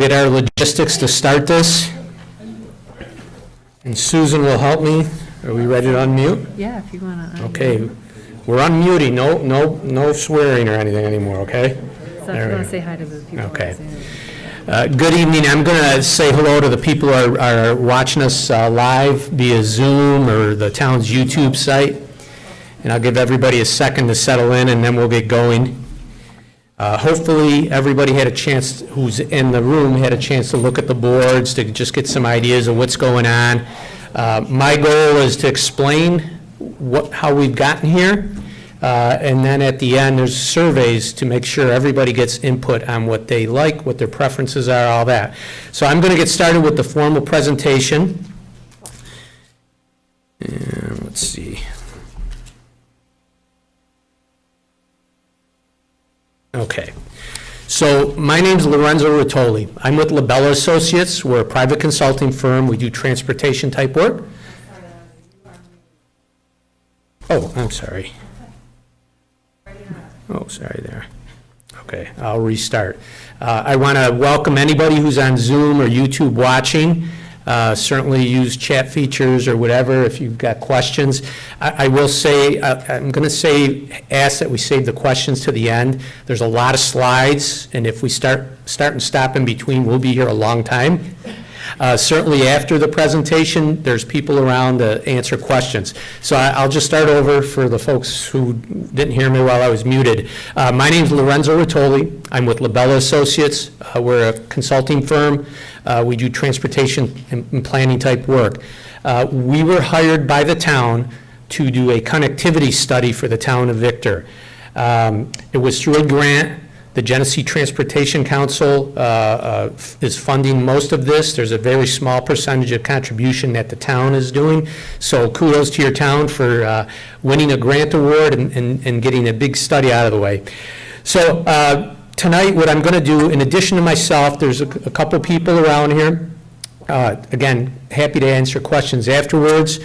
Get our logistics to start this. And Susan will help me. Are we ready to unmute? Yeah, if you want to. Okay, we're unmuting. No swearing or anything anymore, okay? So if you want to say hi to the people. Okay. Good evening. I'm going to say hello to the people who are watching us live via Zoom or the town's YouTube site. And I'll give everybody a second to settle in, and then we'll get going. Hopefully, everybody had a chance, who's in the room, had a chance to look at the boards to just get some ideas of what's going on. My goal is to explain how we've gotten here, and then at the end, there's surveys to make sure everybody gets input on what they like, what their preferences are, all that. So I'm going to get started with the formal presentation. And let's see. Okay, so my name's Lorenzo Rotoli. I'm with Labella Associates. We're a private consulting firm. We do transportation type work. Oh, I'm sorry. Oh, sorry there. Okay, I'll restart. I want to welcome anybody who's on Zoom or YouTube watching. Certainly use chat features or whatever if you've got questions. I will say, I'm going to ask that we save the questions to the end. There's a lot of slides, and if we start and stop in between, we'll be here a long time. Certainly after the presentation, there's people around to answer questions. So I'll just start over for the folks who didn't hear me while I was muted. My name's Lorenzo Rotoli. I'm with Labella Associates. We're a consulting firm. We do transportation and planning type work. We were hired by the town to do a connectivity study for the town of Victor. It was through a grant. The Genesee Transportation Council is funding most of this. There's a very small percentage of contribution that the town is doing. So kudos to your town for winning a grant award and getting a big study out of the way. So tonight, what I'm going to do, in addition to myself, there's a couple people around here. Again, happy to answer questions afterwards.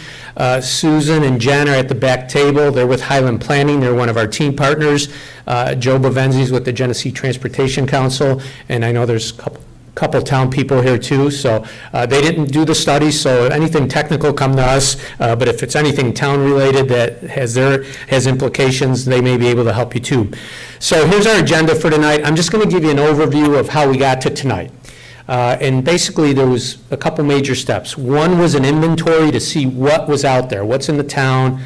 Susan and Jen are at the back table. They're with Highland Planning. They're one of our team partners. Joe Bavenzi's with the Genesee Transportation Council, and I know there's a couple town people here too. So they didn't do the study, so anything technical come to us. But if it's anything town related that has implications, they may be able to help you too. So here's our agenda for tonight. I'm just going to give you an overview of how we got to tonight. And basically, there was a couple major steps. One was an inventory to see what was out there, what's in the town,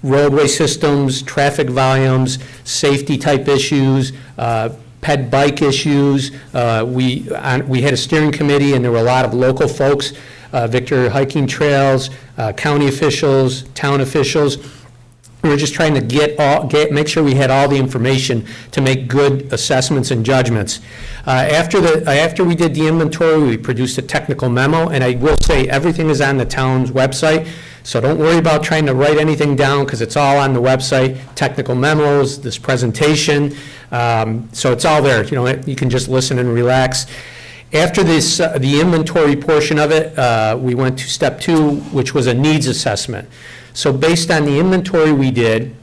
roadway systems, traffic volumes, safety type issues, ped bike issues. We had a steering committee, and there were a lot of local folks, Victor hiking trails, county officials, town officials. We were just trying to make sure we had all the information to make good assessments and judgments. After we did the inventory, we produced a technical memo, and I will say everything is on the town's website, so don't worry about trying to write anything down because it's all on the website, technical memos, this presentation, so it's all there. You can just listen and relax. After this, the inventory portion of it, we went to step 2, which was a needs assessment. So based on the inventory we did,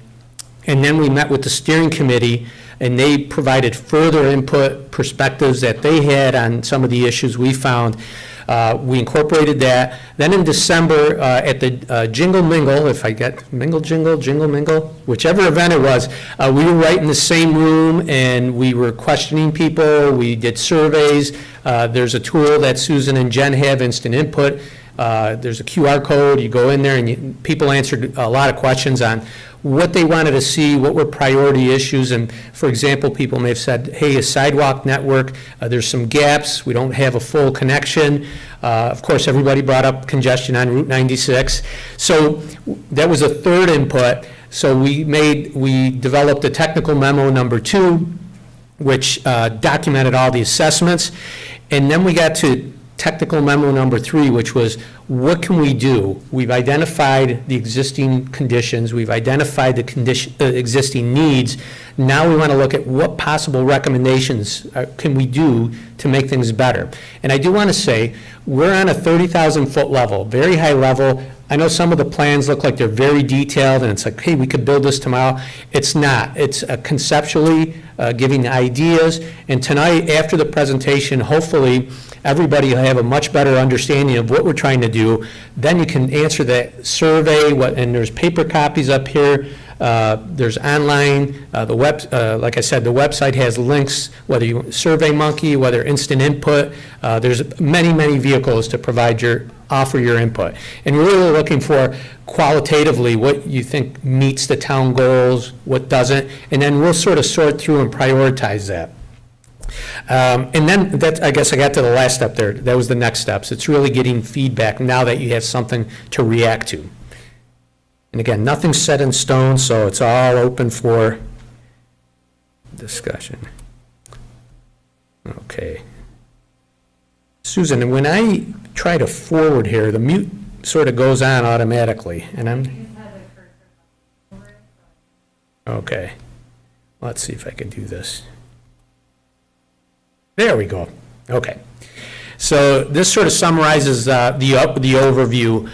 and then we met with the steering committee, and they provided further input, perspectives that they had on some of the issues we found. We incorporated that. Then in December, at the Jingle Mingle, if I get Mingle Jingle, Jingle Mingle, whichever event it was, we were right in the same room, and we were questioning people. We did surveys. There's a tool that Susan and Jen have, Instant Input. There's a QR code. You go in there, and people answered a lot of questions on what they wanted to see, what were priority issues. And for example, people may have said, hey, a sidewalk network, there's some gaps, we don't have a full connection. Of course, everybody brought up congestion on Route 96. So that was a third input. So we developed a technical memo number 2, which documented all the assessments. And then we got to technical memo number 3, which was, what can we do? We've identified the existing conditions, we've identified the existing needs. Now we want to look at what possible recommendations can we do to make things better. And I do want to say, we're on a 30,000-foot level, very high level. I know some of the plans look like they're very detailed, and it's like, hey, we could build this tomorrow. It's not. It's conceptually giving ideas, and tonight, after the presentation, hopefully, everybody will have a much better understanding of what we're trying to do. Then you can answer that survey, and there's paper copies up here. There's online, like I said, the website has links, whether you SurveyMonkey, whether Instant Input. There's many, many vehicles to offer your input. And we're really looking for qualitatively what you think meets the town goals, what doesn't, and then we'll sort of sort through and prioritize that. And then I guess I got to the last step there. That was the next steps. It's really getting feedback now that you have something to react to. And again, nothing's set in stone, so it's all open for discussion. Okay. Susan, and when I try to forward here, the mute sort of goes on automatically, and okay. Let's see if I can do this. There we go. Okay. So this sort of summarizes the overview.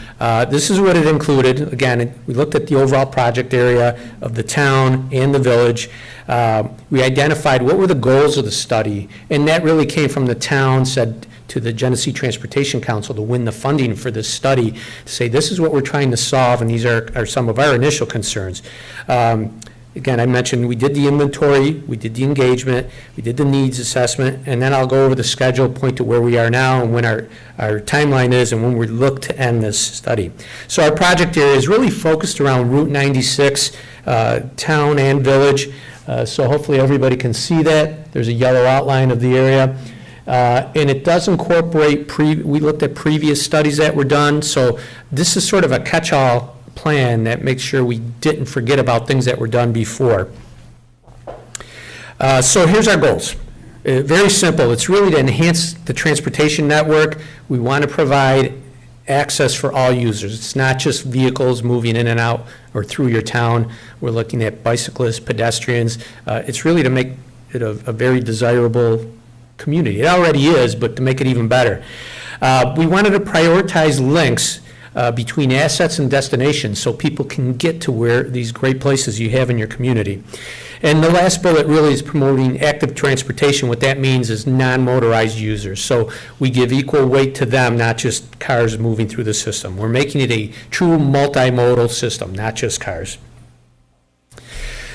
This is what it included. Again, we looked at the overall project area of the town and the village. We identified what were the goals of the study, and that really came from the town, said to the Genesee Transportation Council to win the funding for this study, to say this is what we're trying to solve, and these are some of our initial concerns. Again, I mentioned we did the inventory, we did the engagement, we did the needs assessment, and then I'll go over the schedule, point to where we are now and when our timeline is and when we look to end this study. So our project area is really focused around Route 96, town and village. So hopefully everybody can see that. There's a yellow outline of the area. And it does incorporate, we looked at previous studies that were done, so this is sort of a catch-all plan that makes sure we didn't forget about things that were done before. So here's our goals. Very simple. It's really to enhance the transportation network. We want to provide access for all users. It's not just vehicles moving in and out or through your town. We're looking at bicyclists, pedestrians. It's really to make it a very desirable community. It already is, but to make it even better. We wanted to prioritize links between assets and destinations so people can get to where these great places you have in your community. And the last bullet really is promoting active transportation. What that means is non-motorized users. So we give equal weight to them, not just cars moving through the system. We're making it a true multimodal system, not just cars.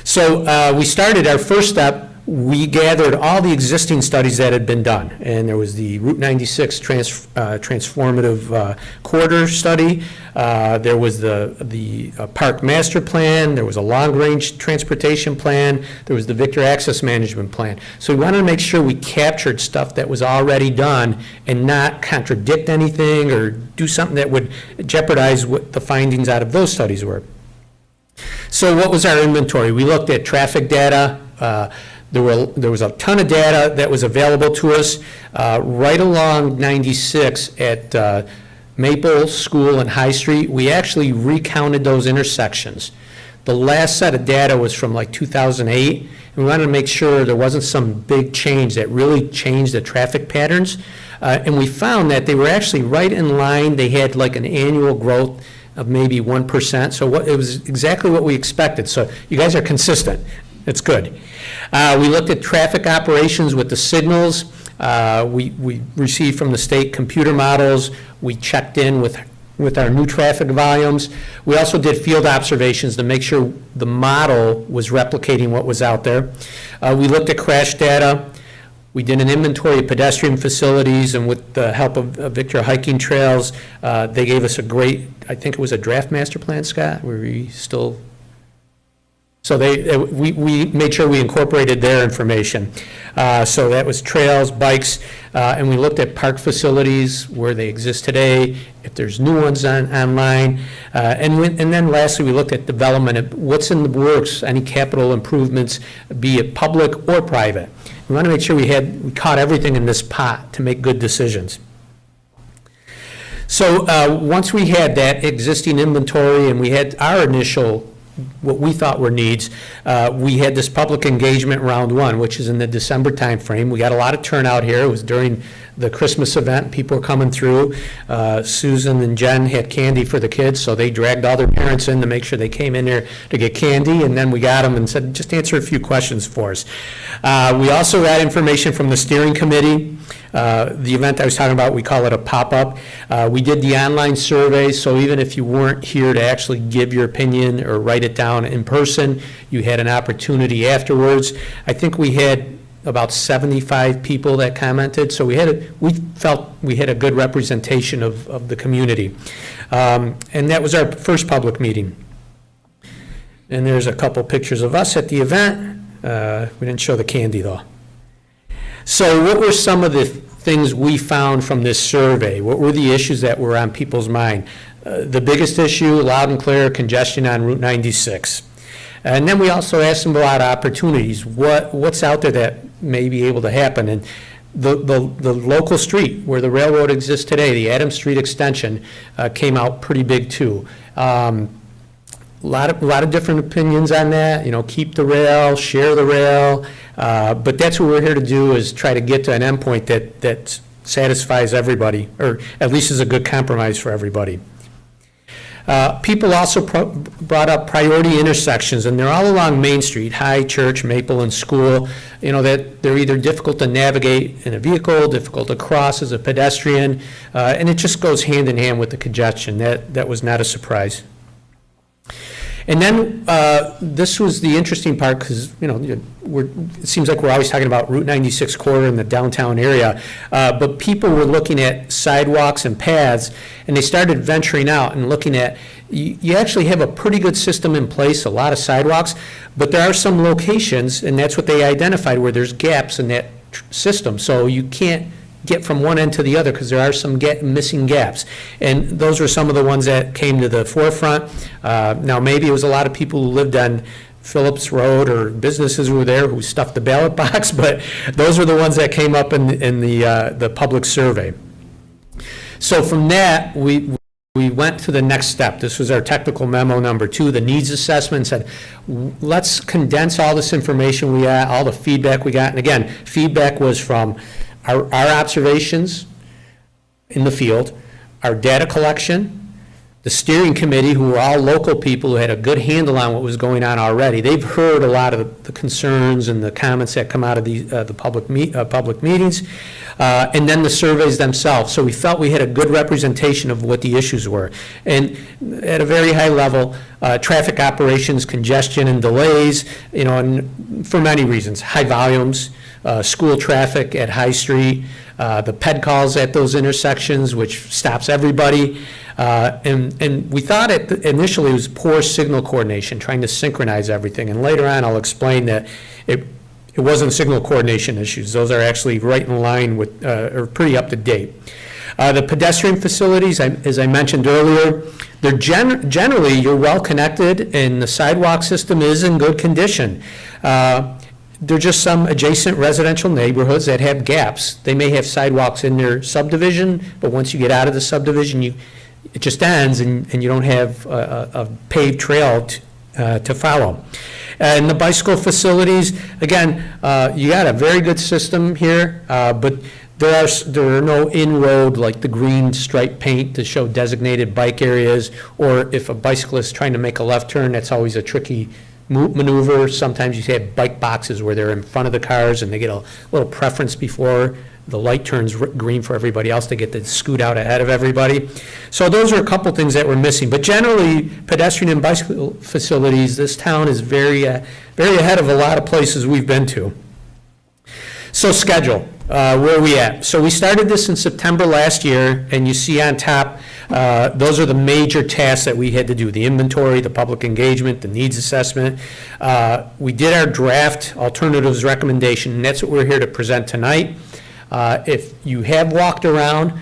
So we started our first step. We gathered all the existing studies that had been done, and there was the Route 96 transformative corridor study. There was the park master plan. There was a long-range transportation plan. There was the Victor Access Management Plan. So we wanted to make sure we captured stuff that was already done and not contradict anything or do something that would jeopardize what the findings out of those studies were. So what was our inventory? We looked at traffic data. There was a ton of data that was available to us right along 96 at Maple, School, and High Street. We actually recounted those intersections. The last set of data was from like 2008, and we wanted to make sure there wasn't some big change that really changed the traffic patterns. And we found that they were actually right in line. They had like an annual growth of maybe 1%. So it was exactly what we expected. So you guys are consistent. It's good. We looked at traffic operations with the signals. We received from the state computer models. We checked in with our new traffic volumes. We also did field observations to make sure the model was replicating what was out there. We looked at crash data. We did an inventory of pedestrian facilities, and with the help of Victor Hiking Trails, they gave us a great, I think it was a draft master plan, Scott? Were we still? So we made sure we incorporated their information. So that was trails, bikes, and we looked at park facilities, where they exist today, if there's new ones online. And then lastly, we looked at development, of what's in the works, any capital improvements, be it public or private. We want to make sure we caught everything in this pot to make good decisions. So once we had that existing inventory and we had our initial what we thought were needs. We had this public engagement round one, which is in the December timeframe. We got a lot of turnout here. It was during the Christmas event. People were coming through. Susan and Jen had candy for the kids, so they dragged all their parents in to make sure they came in there to get candy, and then we got them and said, just answer a few questions for us. We also got information from the steering committee. The event I was talking about, we call it a pop-up. We did the online survey, so even if you weren't here to actually give your opinion or write it down in person, you had an opportunity afterwards. I think we had about 75 people that commented, so we felt we had a good representation of the community. And that was our first public meeting. And there's a couple pictures of us at the event. We didn't show the candy, though. So what were some of the things we found from this survey? What were the issues that were on people's mind? The biggest issue, loud and clear, congestion on Route 96. And then we also asked them about opportunities. What's out there that may be able to happen? And the local street where the railroad exists today, the Adams Street extension, came out pretty big too. A lot of different opinions on that. Keep the rail, share the rail, but that's what we're here to do, is try to get to an endpoint that satisfies everybody, or at least is a good compromise for everybody. People also brought up priority intersections, and they're all along Main Street, High, Church, Maple, and School, that they're either difficult to navigate in a vehicle, difficult to cross as a pedestrian, and it just goes hand in hand with the congestion. That was not a surprise. And then this was the interesting part, because it seems like we're always talking about Route 96 corridor in the downtown area, but people were looking at sidewalks and paths, and they started venturing out and looking at, you actually have a pretty good system in place, a lot of sidewalks, but there are some locations, and that's what they identified, where there's gaps in that system, so you can't get from one end to the other because there are some missing gaps. And those were some of the ones that came to the forefront. Now, maybe it was a lot of people who lived on Phillips Road, or businesses were there who stuffed the ballot box, but those were the ones that came up in the public survey. So from that, we went to the next step. This was our technical memo number 2, the needs assessment. Said, let's condense all this information we got, all the feedback we got. And again, feedback was from our observations in the field, our data collection, the steering committee, who were all local people who had a good handle on what was going on already. They've heard a lot of the concerns and the comments that come out of the public meetings, and then the surveys themselves. So we felt we had a good representation of what the issues were. And at a very high level, traffic operations, congestion and delays, and for many reasons, high volumes, school traffic at High Street, the ped calls at those intersections, which stops everybody. And we thought initially it was poor signal coordination, trying to synchronize everything. And later on, I'll explain that it wasn't signal coordination issues. Those are actually right in line with, or pretty up to date. The pedestrian facilities, as I mentioned earlier, they're generally, you're well connected, and the sidewalk system is in good condition. There are just some adjacent residential neighborhoods that have gaps. They may have sidewalks in their subdivision, but once you get out of the subdivision, it just ends, and you don't have a paved trail to follow. And the bicycle facilities, again, you got a very good system here, but there are no in-road, like the green stripe paint to show designated bike areas, or if a bicyclist is trying to make a left turn, that's always a tricky maneuver. Sometimes you have bike boxes where they're in front of the cars and they get a little preference before the light turns green for everybody else. They get to scoot out ahead of everybody. So those are a couple things that were missing. But generally, pedestrian and bicycle facilities, this town is very ahead of a lot of places we've been to. So schedule, where are we at? So we started this in September last year, and you see on top, those are the major tasks that we had to do: the inventory, the public engagement, the needs assessment. We did our draft alternatives recommendation, and that's what we're here to present tonight. If you have walked around,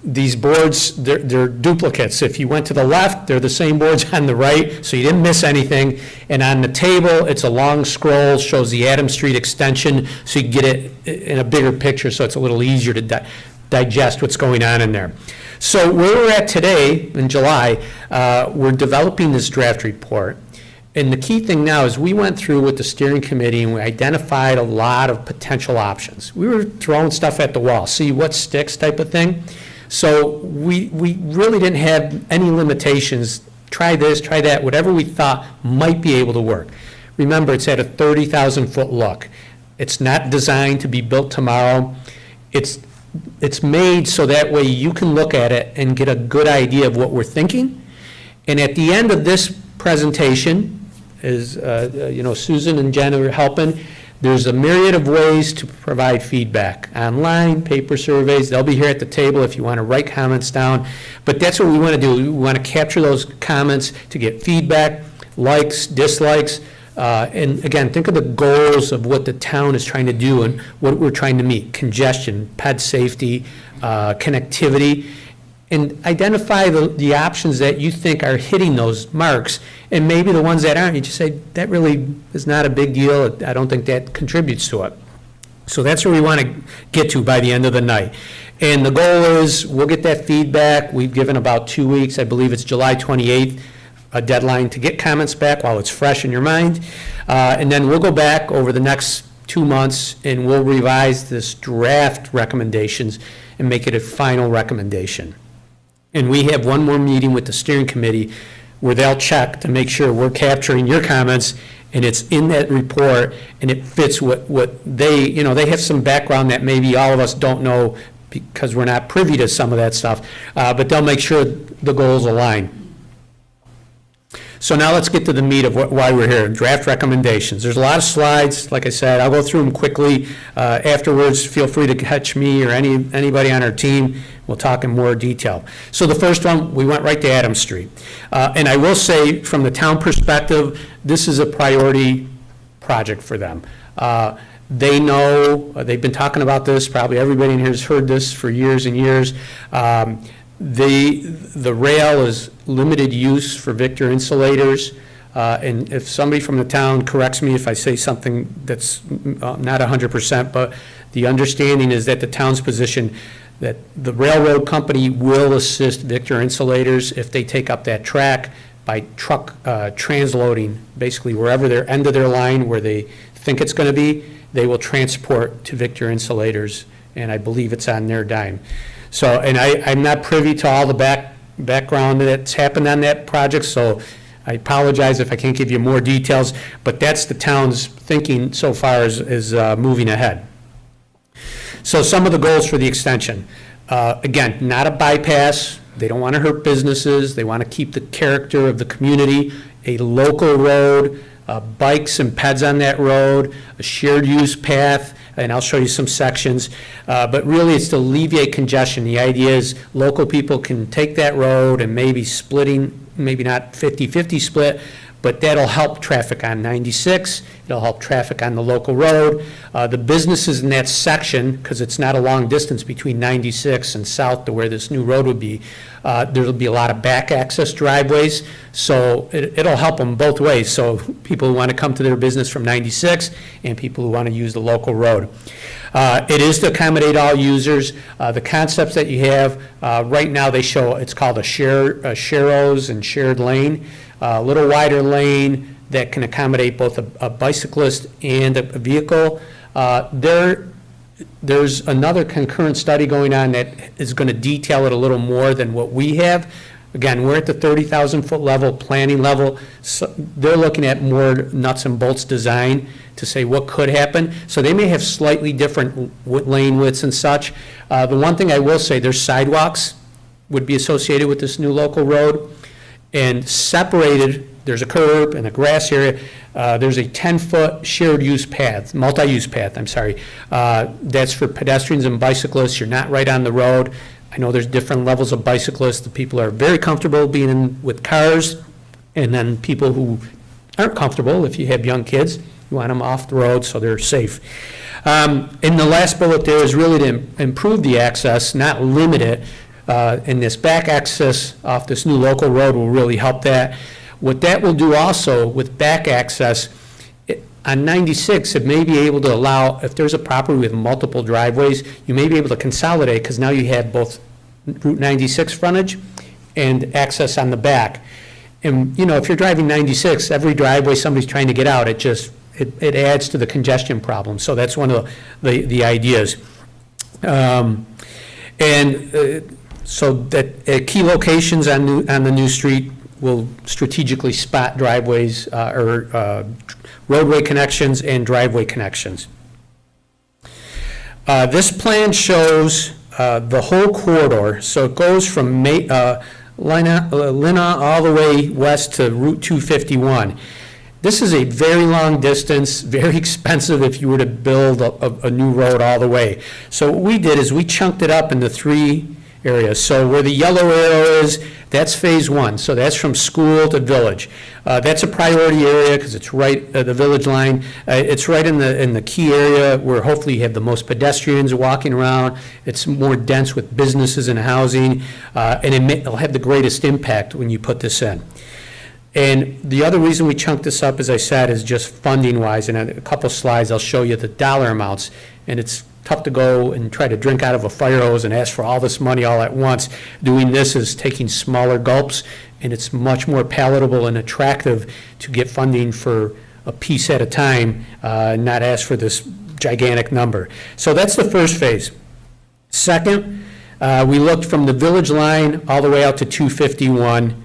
these boards, they're duplicates. If you went to the left, they're the same boards on the right, so you didn't miss anything. And on the table, it's a long scroll, shows the Adams Street extension, so you can get it in a bigger picture, so it's a little easier to digest what's going on in there. So where we're at today, in July, we're developing this draft report. And the key thing now is we went through with the steering committee and we identified a lot of potential options. We were throwing stuff at the wall, see what sticks type of thing. So we really didn't have any limitations. Try this, try that, whatever we thought might be able to work. Remember, it's at a 30,000-foot look. It's not designed to be built tomorrow. It's made so that way you can look at it and get a good idea of what we're thinking. And at the end of this presentation, is, Susan and Jen are helping. There's a myriad of ways to provide feedback. Online, paper surveys, they'll be here at the table if you want to write comments down. But that's what we want to do. We want to capture those comments to get feedback, likes, dislikes, and again, think of the goals of what the town is trying to do and what we're trying to meet. Congestion, pet safety, connectivity. And identify the options that you think are hitting those marks, and maybe the ones that aren't, you just say, that really is not a big deal, I don't think that contributes to it. So that's where we want to get to by the end of the night. And the goal is, we'll get that feedback. We've given about 2 weeks, I believe it's July 28th, a deadline to get comments back while it's fresh in your mind. And then we'll go back over the next 2 months and we'll revise this draft recommendations and make it a final recommendation. And we have one more meeting with the steering committee where they'll check to make sure we're capturing your comments and it's in that report and it fits what they have some background that maybe all of us don't know because we're not privy to some of that stuff, but they'll make sure the goals align. So now let's get to the meat of why we're here, draft recommendations. There's a lot of slides, like I said, I'll go through them quickly. Afterwards, feel free to catch me or anybody on our team. We'll talk in more detail. So the first one, we went right to Adams Street. And I will say, from the town perspective, this is a priority project for them. They know, they've been talking about this, probably everybody in here has heard this for years and years. The rail is limited use for Victor insulators, and if somebody from the town corrects me if I say something that's not 100%, but the understanding is that the town's position that the railroad company will assist Victor insulators if they take up that track by truck transloading, basically wherever their end of their line where they think it's going to be, they will transport to Victor insulators, and I believe it's on their dime. So, and I'm not privy to all the background that's happened on that project, so I apologize if I can't give you more details, but that's the town's thinking so far is moving ahead. So some of the goals for the extension. Again, not a bypass. They don't want to hurt businesses. They want to keep the character of the community, a local road, bikes and peds on that road, a shared use path, and I'll show you some sections, but really it's to alleviate congestion. The idea is local people can take that road and maybe splitting, maybe not 50-50 split, but that'll help traffic on 96, it'll help traffic on the local road. The businesses in that section, because it's not a long distance between 96 and south to where this new road would be, there'll be a lot of back access driveways, so it'll help them both ways. So people who want to come to their business from 96 and people who want to use the local road. It is to accommodate all users. The concepts that you have, right now they show, it's called a sharrows and shared lane. A little wider lane that can accommodate both a bicyclist and a vehicle. There's another concurrent study going on that is going to detail it a little more than what we have. Again, we're at the 30,000-foot level, planning level. So they're looking at more nuts and bolts design to say what could happen. So they may have slightly different lane widths and such. The one thing I will say, there's sidewalks would be associated with this new local road. And separated, there's a curb and a grass area. There's a 10-foot shared use path, multi-use path, I'm sorry. That's for pedestrians and bicyclists. You're not right on the road. I know there's different levels of bicyclists. The people are very comfortable being in with cars, and then people who aren't comfortable, if you have young kids, you want them off the road so they're safe. And the last bullet there is really to improve the access, not limit it. And this back access off this new local road will really help that. What that will do also with back access, on 96, it may be able to allow, if there's a property with multiple driveways, you may be able to consolidate because now you have both Route 96 frontage and access on the back. And, you know, if you're driving 96, every driveway somebody's trying to get out, it adds to the congestion problem. So that's one of the ideas. So that at key locations on the new street will strategically spot driveways or roadway connections and driveway connections. This plan shows the whole corridor, so it goes from Linna all the way west to Route 251. This is a very long distance, very expensive if you were to build a new road all the way. So what we did is we chunked it up into 3 areas. So where the yellow arrow is, that's phase 1. So that's from school to village. That's a priority area because it's right at the village line. It's right in the key area where hopefully you have the most pedestrians walking around. It's more dense with businesses and housing, and it'll have the greatest impact when you put this in. And the other reason we chunked this up, as I said, is just funding-wise. In a couple slides, I'll show you the dollar amounts. And it's tough to go and try to drink out of a fire hose and ask for all this money all at once. Doing this is taking smaller gulps, and it's much more palatable and attractive to get funding for a piece at a time, not ask for this gigantic number. So that's the first phase. Second, we looked from the village line all the way out to 251.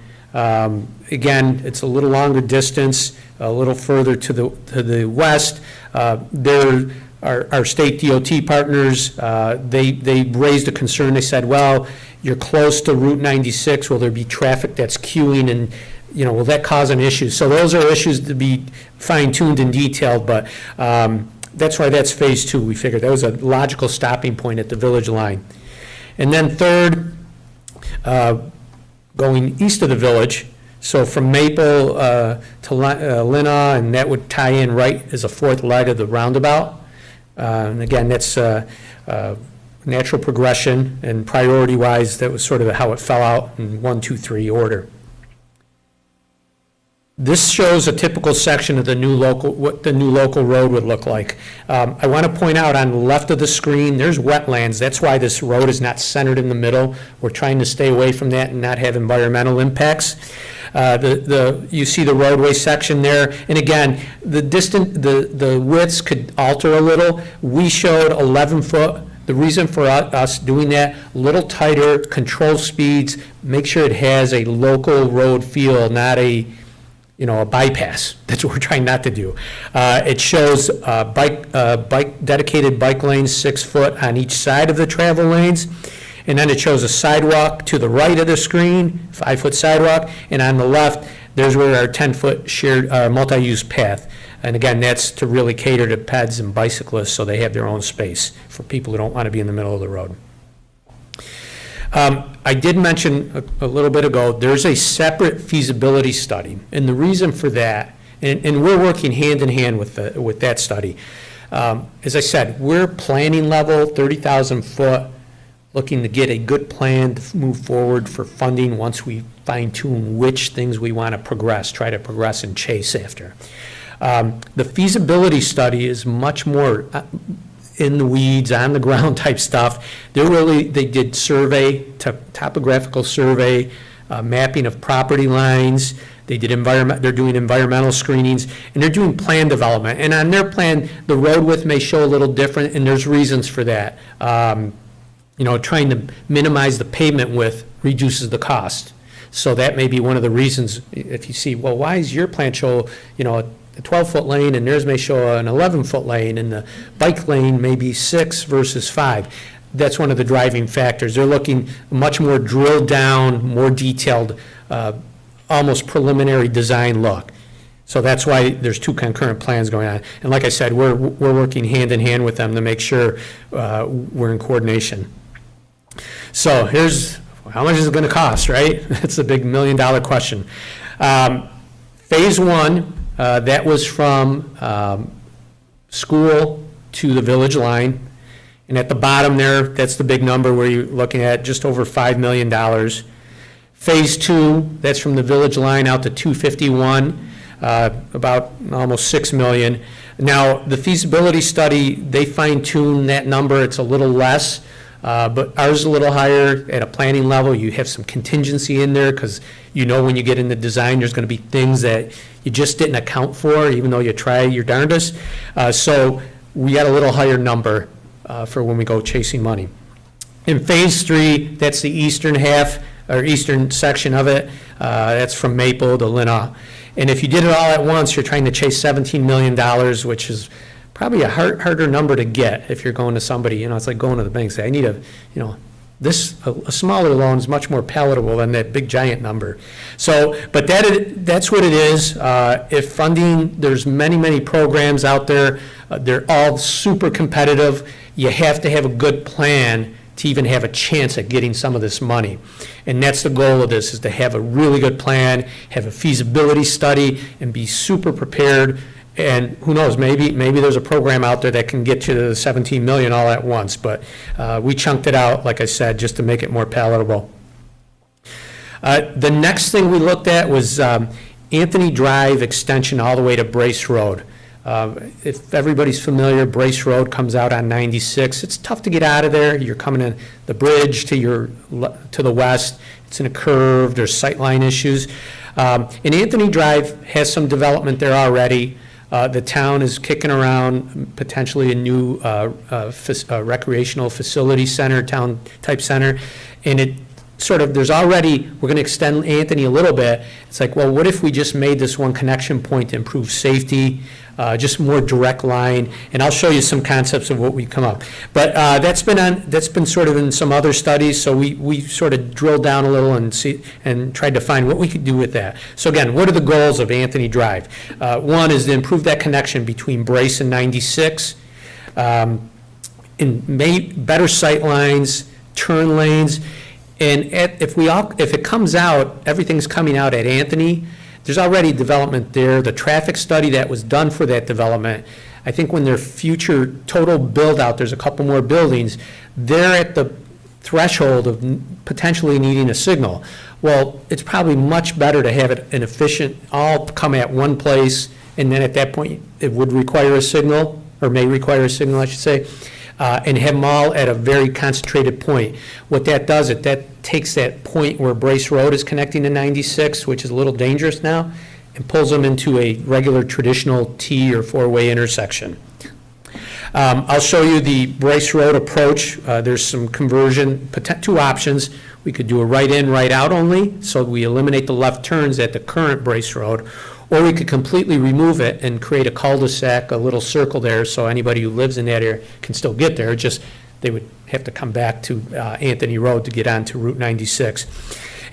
Again, it's a little longer distance, a little further to the west. There our state DOT partners, they raised a concern. They said, well, you're close to Route 96. Will there be traffic that's queuing, and will that cause an issue? So those are issues to be fine-tuned and detailed, but that's why that's phase 2. We figured that was a logical stopping point at the village line. And then third, going east of the village, so from Maple to Linna, and that would tie in right as a 4th leg of the roundabout. And again, that's natural progression, and priority-wise, that was sort of how it fell out in 1, 2, 3 order. This shows a typical section of the new local, what the new local road would look like. I want to point out on the left of the screen, there's wetlands. That's why this road is not centered in the middle. We're trying to stay away from that and not have environmental impacts. You see the roadway section there, and again, the widths could alter a little. We showed 11 foot. The reason for us doing that, a little tighter, control speeds, make sure it has a local road feel, not a bypass. That's what we're trying not to do. It shows dedicated bike lanes, 6 foot on each side of the travel lanes. And then it shows a sidewalk to the right of the screen, 5-foot sidewalk. And on the left, there's where our 10-foot shared multi-use path. And again, that's to really cater to peds and bicyclists so they have their own space for people who don't want to be in the middle of the road. I did mention a little bit ago, there's a separate feasibility study. And the reason for that, and we're working hand in hand with that study. As I said, we're planning level, 30,000 foot, looking to get a good plan to move forward for funding once we fine tune which things we want to try to progress and chase after. The feasibility study is much more in the weeds, on the ground type stuff. They did topographical survey, mapping of property lines. They're doing environmental screenings, and they're doing plan development. And on their plan, the road width may show a little different, and there's reasons for that. Trying to minimize the pavement width reduces the cost. So that may be one of the reasons. If you see, well, why is your plan show, a 12-foot lane, and theirs may show an 11-foot lane, and the bike lane may be 6 versus 5. That's one of the driving factors. They're looking much more drilled down, more detailed, almost preliminary design look. So that's why there's 2 concurrent plans going on. And like I said, we're working hand in hand with them to make sure we're in coordination. So here's how much is it going to cost, right? That's a big $1 million question. Phase 1. That was from school to the village line. And at the bottom there, that's the big number where you're looking at just over $5 million. Phase 2, that's from the village line out to 251, about almost $6 million. Now, the feasibility study, they fine-tune that number. It's a little less. but ours is a little higher at a planning level. You have some contingency in there because you know when you get into design, there's going to be things that you just didn't account for, even though you try your darndest. So we got a little higher number for when we go chasing money. In phase 3, that's the eastern half, or eastern section of it. That's from Maple to Linaw. And if you did it all at once, you're trying to chase $17 million, which is probably a harder number to get if you're going to somebody, it's like going to the bank and say, I need a smaller loan is much more palatable than that big giant number. So, but that's what it is. If funding, there's many programs out there. They're all super competitive. You have to have a good plan to even have a chance at getting some of this money. And that's the goal of this, is to have a really good plan, have a feasibility study, and be super prepared. And who knows, maybe there's a program out there that can get you to the 17 million all at once, but we chunked it out, like I said, just to make it more palatable. The next thing we looked at was Anthony Drive extension all the way to Brace Road. If everybody's familiar, Brace Road comes out on 96. It's tough to get out of there. You're coming in the bridge to the west. It's in a curve. There's sightline issues. And Anthony Drive has some development there already. The town is kicking around potentially a new recreational facility center, town type center, and it there's already, we're going to extend Anthony a little bit. It's like, well, what if we just made this one connection point to improve safety, just more direct line, and I'll show you some concepts of what we come up. But that's been sort of in some other studies, so we sort of drilled down a little and tried to find what we could do with that. So again, what are the goals of Anthony Drive? One is to improve that connection between Brace and 96, better sight lines, turn lanes. And if it comes out, everything's coming out at Anthony, there's already development there. The traffic study that was done for that development, I think when their future total build out, there's a couple more buildings, they're at the threshold of potentially needing a signal. Well, it's probably much better to have it an efficient, all come at one place, and then at that point, it would require a signal, or may require a signal, I should say. And have them all at a very concentrated point. What that does, that takes that point where Brace Road is connecting to 96, which is a little dangerous now, and pulls them into a regular traditional T or four-way intersection. I'll show you the Brace Road approach. There's some conversion, two options. We could do a right in, right out only, so we eliminate the left turns at the current Brace Road, or we could completely remove it and create a cul-de-sac, a little circle there, so anybody who lives in that area can still get there. Just they would have to come back to Anthony Road to get onto Route 96.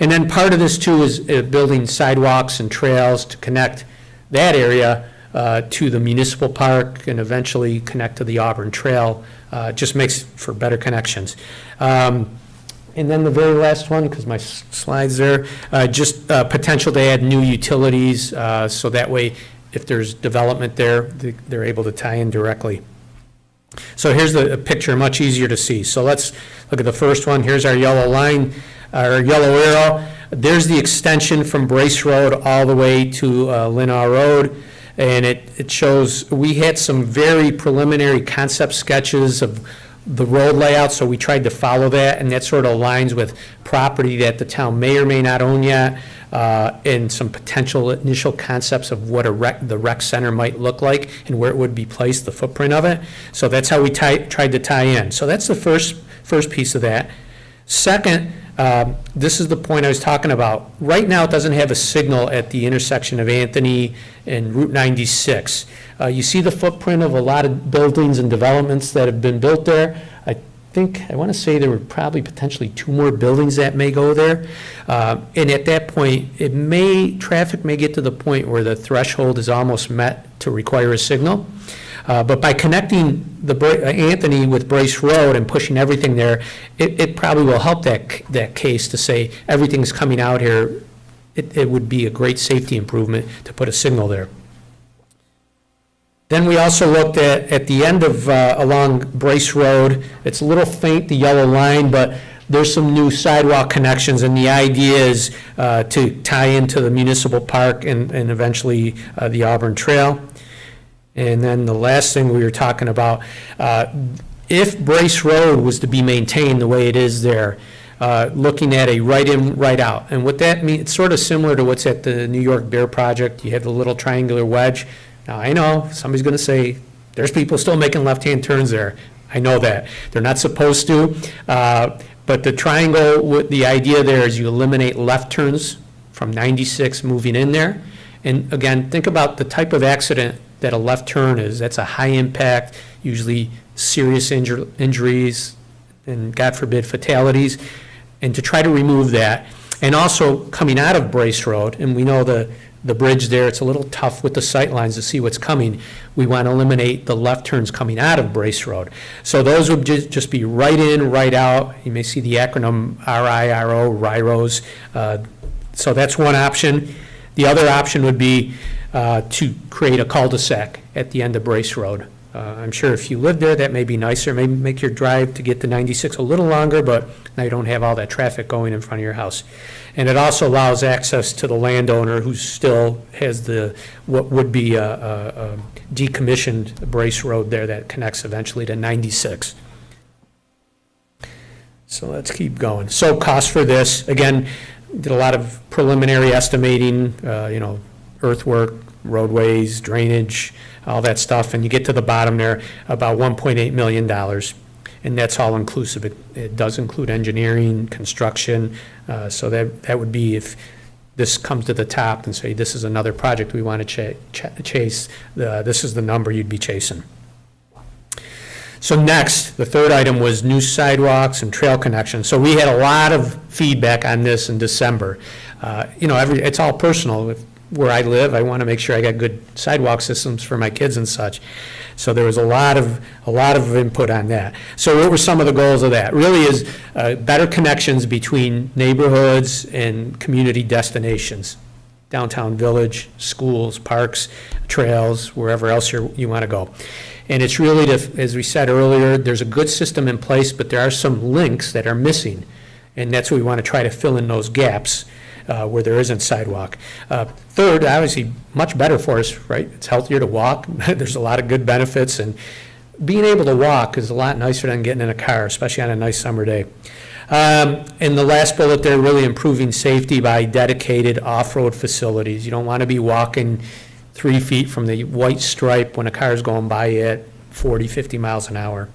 And then part of this too is building sidewalks and trails to connect that area to the municipal park and eventually connect to the Auburn Trail. Just makes for better connections. And then the very last one, because my slide's there, just potential to add new utilities, so that way if there's development there, they're able to tie in directly. So here's a picture, much easier to see. So let's look at the first one. Here's our yellow line, our yellow arrow. There's the extension from Brace Road all the way to Linaw Road. And it shows, we had some very preliminary concept sketches of the road layout, so we tried to follow that, and that sort of aligns with property that the town may or may not own yet, and some potential initial concepts of what the rec center might look like and where it would be placed, the footprint of it. So that's how we tried to tie in. So that's the first piece of that. Second, this is the point I was talking about. Right now, it doesn't have a signal at the intersection of Anthony and Route 96. You see the footprint of a lot of buildings and developments that have been built there. I want to say there were probably potentially 2 more buildings that may go there. And at that point, traffic may get to the point where the threshold is almost met to require a signal. But by connecting Anthony with Brace Road and pushing everything there, it probably will help that case to say everything's coming out here. It would be a great safety improvement to put a signal there. Then we also looked at the end of along Brace Road. It's a little faint, the yellow line, but there's some new sidewalk connections, and the idea is to tie into the municipal park and eventually the Auburn Trail. And then the last thing we were talking about, If Brace Road was to be maintained the way it is there, looking at a right-in, right-out. And what that means, it's sort of similar to what's at the New York Bear Project. You have the little triangular wedge. Now, I know, somebody's going to say, there's people still making left-hand turns there. I know that. They're not supposed to. But the triangle, the idea there is you eliminate left turns from 96 moving in there. And again, think about the type of accident that a left turn is. That's a high impact, usually serious injuries, and God forbid fatalities. And to try to remove that, and also coming out of Brace Road, and we know the bridge there, it's a little tough with the sight lines to see what's coming. We want to eliminate the left turns coming out of Brace Road. So those would just be right in, right out. You may see the acronym RIRO, RIROs. So that's one option. The other option would be to create a cul-de-sac at the end of Brace Road. I'm sure if you live there, that may be nicer, maybe make your drive to get to 96 a little longer, but now you don't have all that traffic going in front of your house. And it also allows access to the landowner who still has what would be a decommissioned Brace Road there that connects eventually to 96. So let's keep going. So cost for this, again, did a lot of preliminary estimating, earthwork, roadways, drainage, all that stuff, and you get to the bottom there, about $1.8 million, and that's all inclusive. It does include engineering, construction, so that would be if this comes to the top and say, this is another project we want to chase, this is the number you'd be chasing. So next, the third item was new sidewalks and trail connections. So we had a lot of feedback on this in December. It's all personal. Where I live, I want to make sure I got good sidewalk systems for my kids and such. So there was a lot of input on that. So what were some of the goals of that? Really is better connections between neighborhoods and community destinations, downtown village, schools, parks, trails, wherever else you want to go. And it's really, as we said earlier, there's a good system in place, but there are some links that are missing. And that's what we want to try to fill in those gaps where there isn't sidewalk. Third, obviously, much better for us, right? It's healthier to walk. There's a lot of good benefits. And being able to walk is a lot nicer than getting in a car, especially on a nice summer day. And the last bullet there, really improving safety by dedicated off-road facilities. You don't want to be walking 3 feet from the white stripe when a car is going by at 40, 50 miles an hour.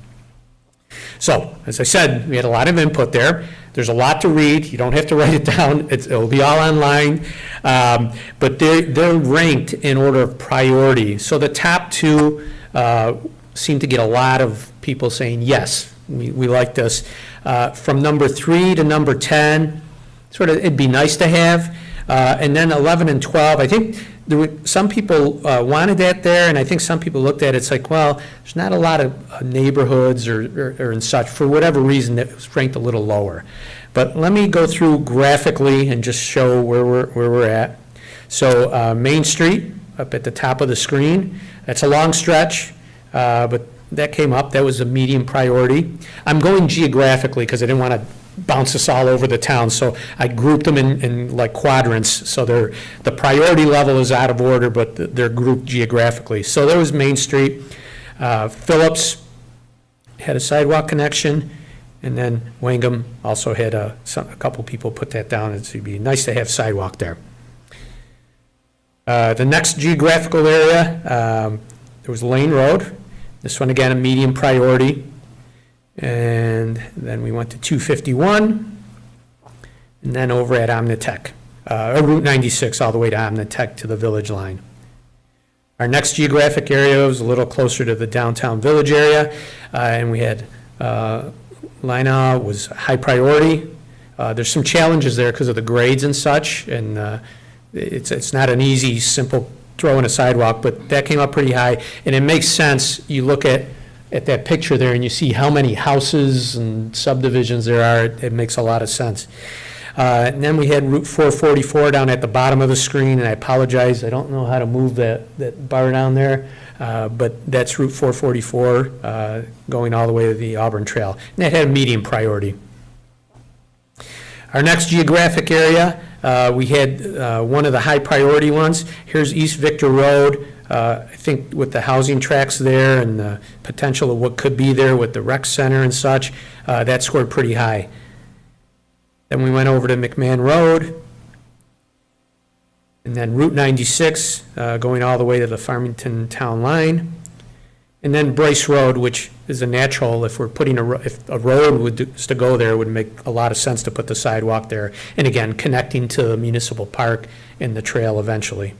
So, as I said, we had a lot of input there. There's a lot to read. You don't have to write it down. It'll be all online. But they're ranked in order of priority. So the top two seem to get a lot of people saying, yes, we like this. From number 3 to number 10, sort of it'd be nice to have. And then 11 and 12, I think some people wanted that there, and I think some people looked at it, it's like, well, there's not a lot of neighborhoods or and such, for whatever reason, that was ranked a little lower. But let me go through graphically and just show where we're at. So Main Street, up at the top of the screen, that's a long stretch, but that came up. That was a medium priority. I'm going geographically because I didn't want to bounce us all over the town, so I grouped them in like quadrants, so the priority level is out of order, but they're grouped geographically. So there was Main Street. Phillips had a sidewalk connection, and then Wangham also had a couple people put that down. It'd be nice to have sidewalk there. The next geographical area, there was Lane Road. This one, again, a medium priority. And then we went to 251, and then over at Omnitech, Route 96 all the way to Omnitech to the village line. Our next geographic area was a little closer to the downtown village area, and we had Lina was high priority. There's some challenges there because of the grades and such, and it's not an easy, simple throw in a sidewalk, but that came up pretty high, and it makes sense. You look at that picture there and you see how many houses and subdivisions there are. It makes a lot of sense. And then we had Route 444 down at the bottom of the screen, and I apologize, I don't know how to move that bar down there, but that's Route 444 going all the way to the Auburn Trail. And that had a medium priority. Our next geographic area, we had one of the high priority ones. Here's East Victor Road, I think with the housing tracks there and the potential of what could be there with the rec center and such, that scored pretty high. Then we went over to McMahon Road, and then Route 96, going all the way to the Farmington Town Line. And then Bryce Road, which is a natural, if we're putting if a road was to go there, it would make a lot of sense to put the sidewalk there. And again, connecting to the municipal park and the trail eventually.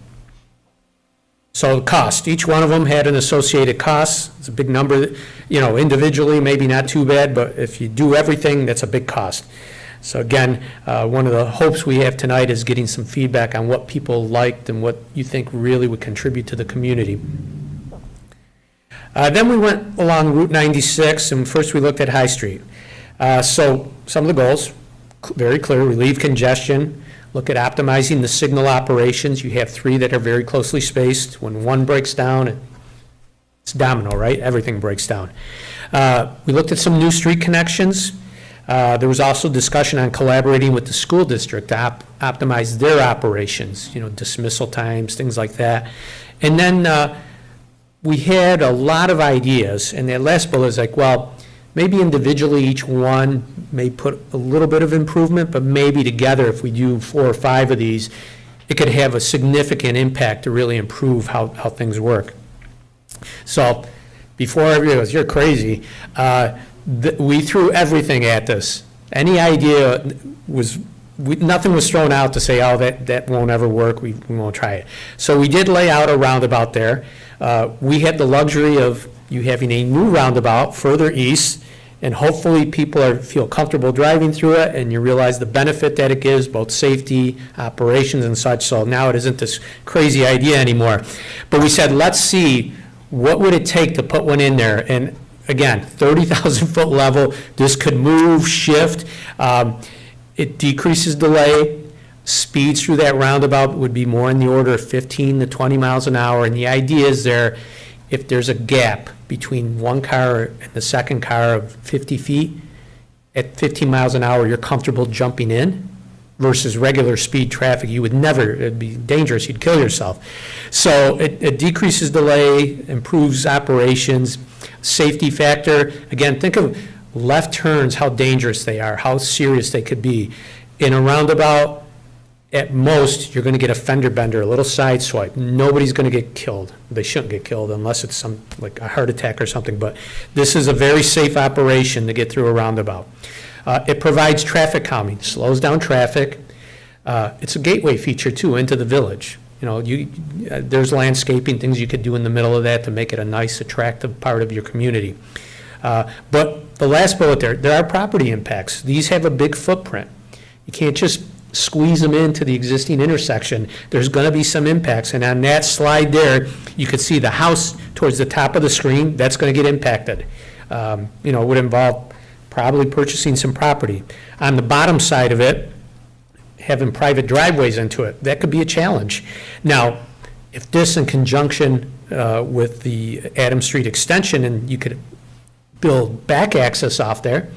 So cost, each one of them had an associated cost. It's a big number, individually, maybe not too bad, but if you do everything, that's a big cost. So again, one of the hopes we have tonight is getting some feedback on what people liked and what you think really would contribute to the community. Then we went along Route 96, and first we looked at High Street. So some of the goals, very clear: relieve congestion, look at optimizing the signal operations. You have 3 that are very closely spaced. When one breaks down, it's domino, right? Everything breaks down. We looked at some new street connections. There was also discussion on collaborating with the school district to optimize their operations, dismissal times, things like that. And then we had a lot of ideas, and that last bullet is like, well, maybe individually each one may put a little bit of improvement, but maybe together, if we do 4 or 5 of these, it could have a significant impact to really improve how things work. So before everybody goes, you're crazy, we threw everything at this. Any idea nothing was thrown out to say, oh, that won't ever work, we won't try it. So we did lay out a roundabout there. We had the luxury of you having a new roundabout further east, and hopefully people feel comfortable driving through it, and you realize the benefit that it gives, both safety, operations, and such. So now it isn't this crazy idea anymore. But we said, let's see, what would it take to put one in there? And again, 30,000 foot level, this could move, shift. It decreases delay. Speeds through that roundabout would be more in the order of 15 to 20 miles an hour. And the idea is if there's a gap between one car and the second car of 50 feet, at 15 miles an hour, you're comfortable jumping in, versus regular speed traffic. You would never, it'd be dangerous, you'd kill yourself. So it decreases delay, improves operations, safety factor. Again, think of left turns, how dangerous they are, how serious they could be. In a roundabout, at most, you're going to get a fender bender, a little side swipe. Nobody's going to get killed. They shouldn't get killed unless it's like a heart attack or something, but this is a very safe operation to get through a roundabout. It provides traffic calming, slows down traffic. It's a gateway feature too into the village. There's landscaping, things you could do in the middle of that to make it a nice, attractive part of your community. But the last bullet there are property impacts. These have a big footprint. You can't just squeeze them into the existing intersection. There's going to be some impacts, and on that slide there, you could see the house towards the top of the screen. That's going to get impacted. It would involve probably purchasing some property. On the bottom side of it, having private driveways into it, that could be a challenge. Now, if this in conjunction with the Adams Street extension, and you could build back access off there,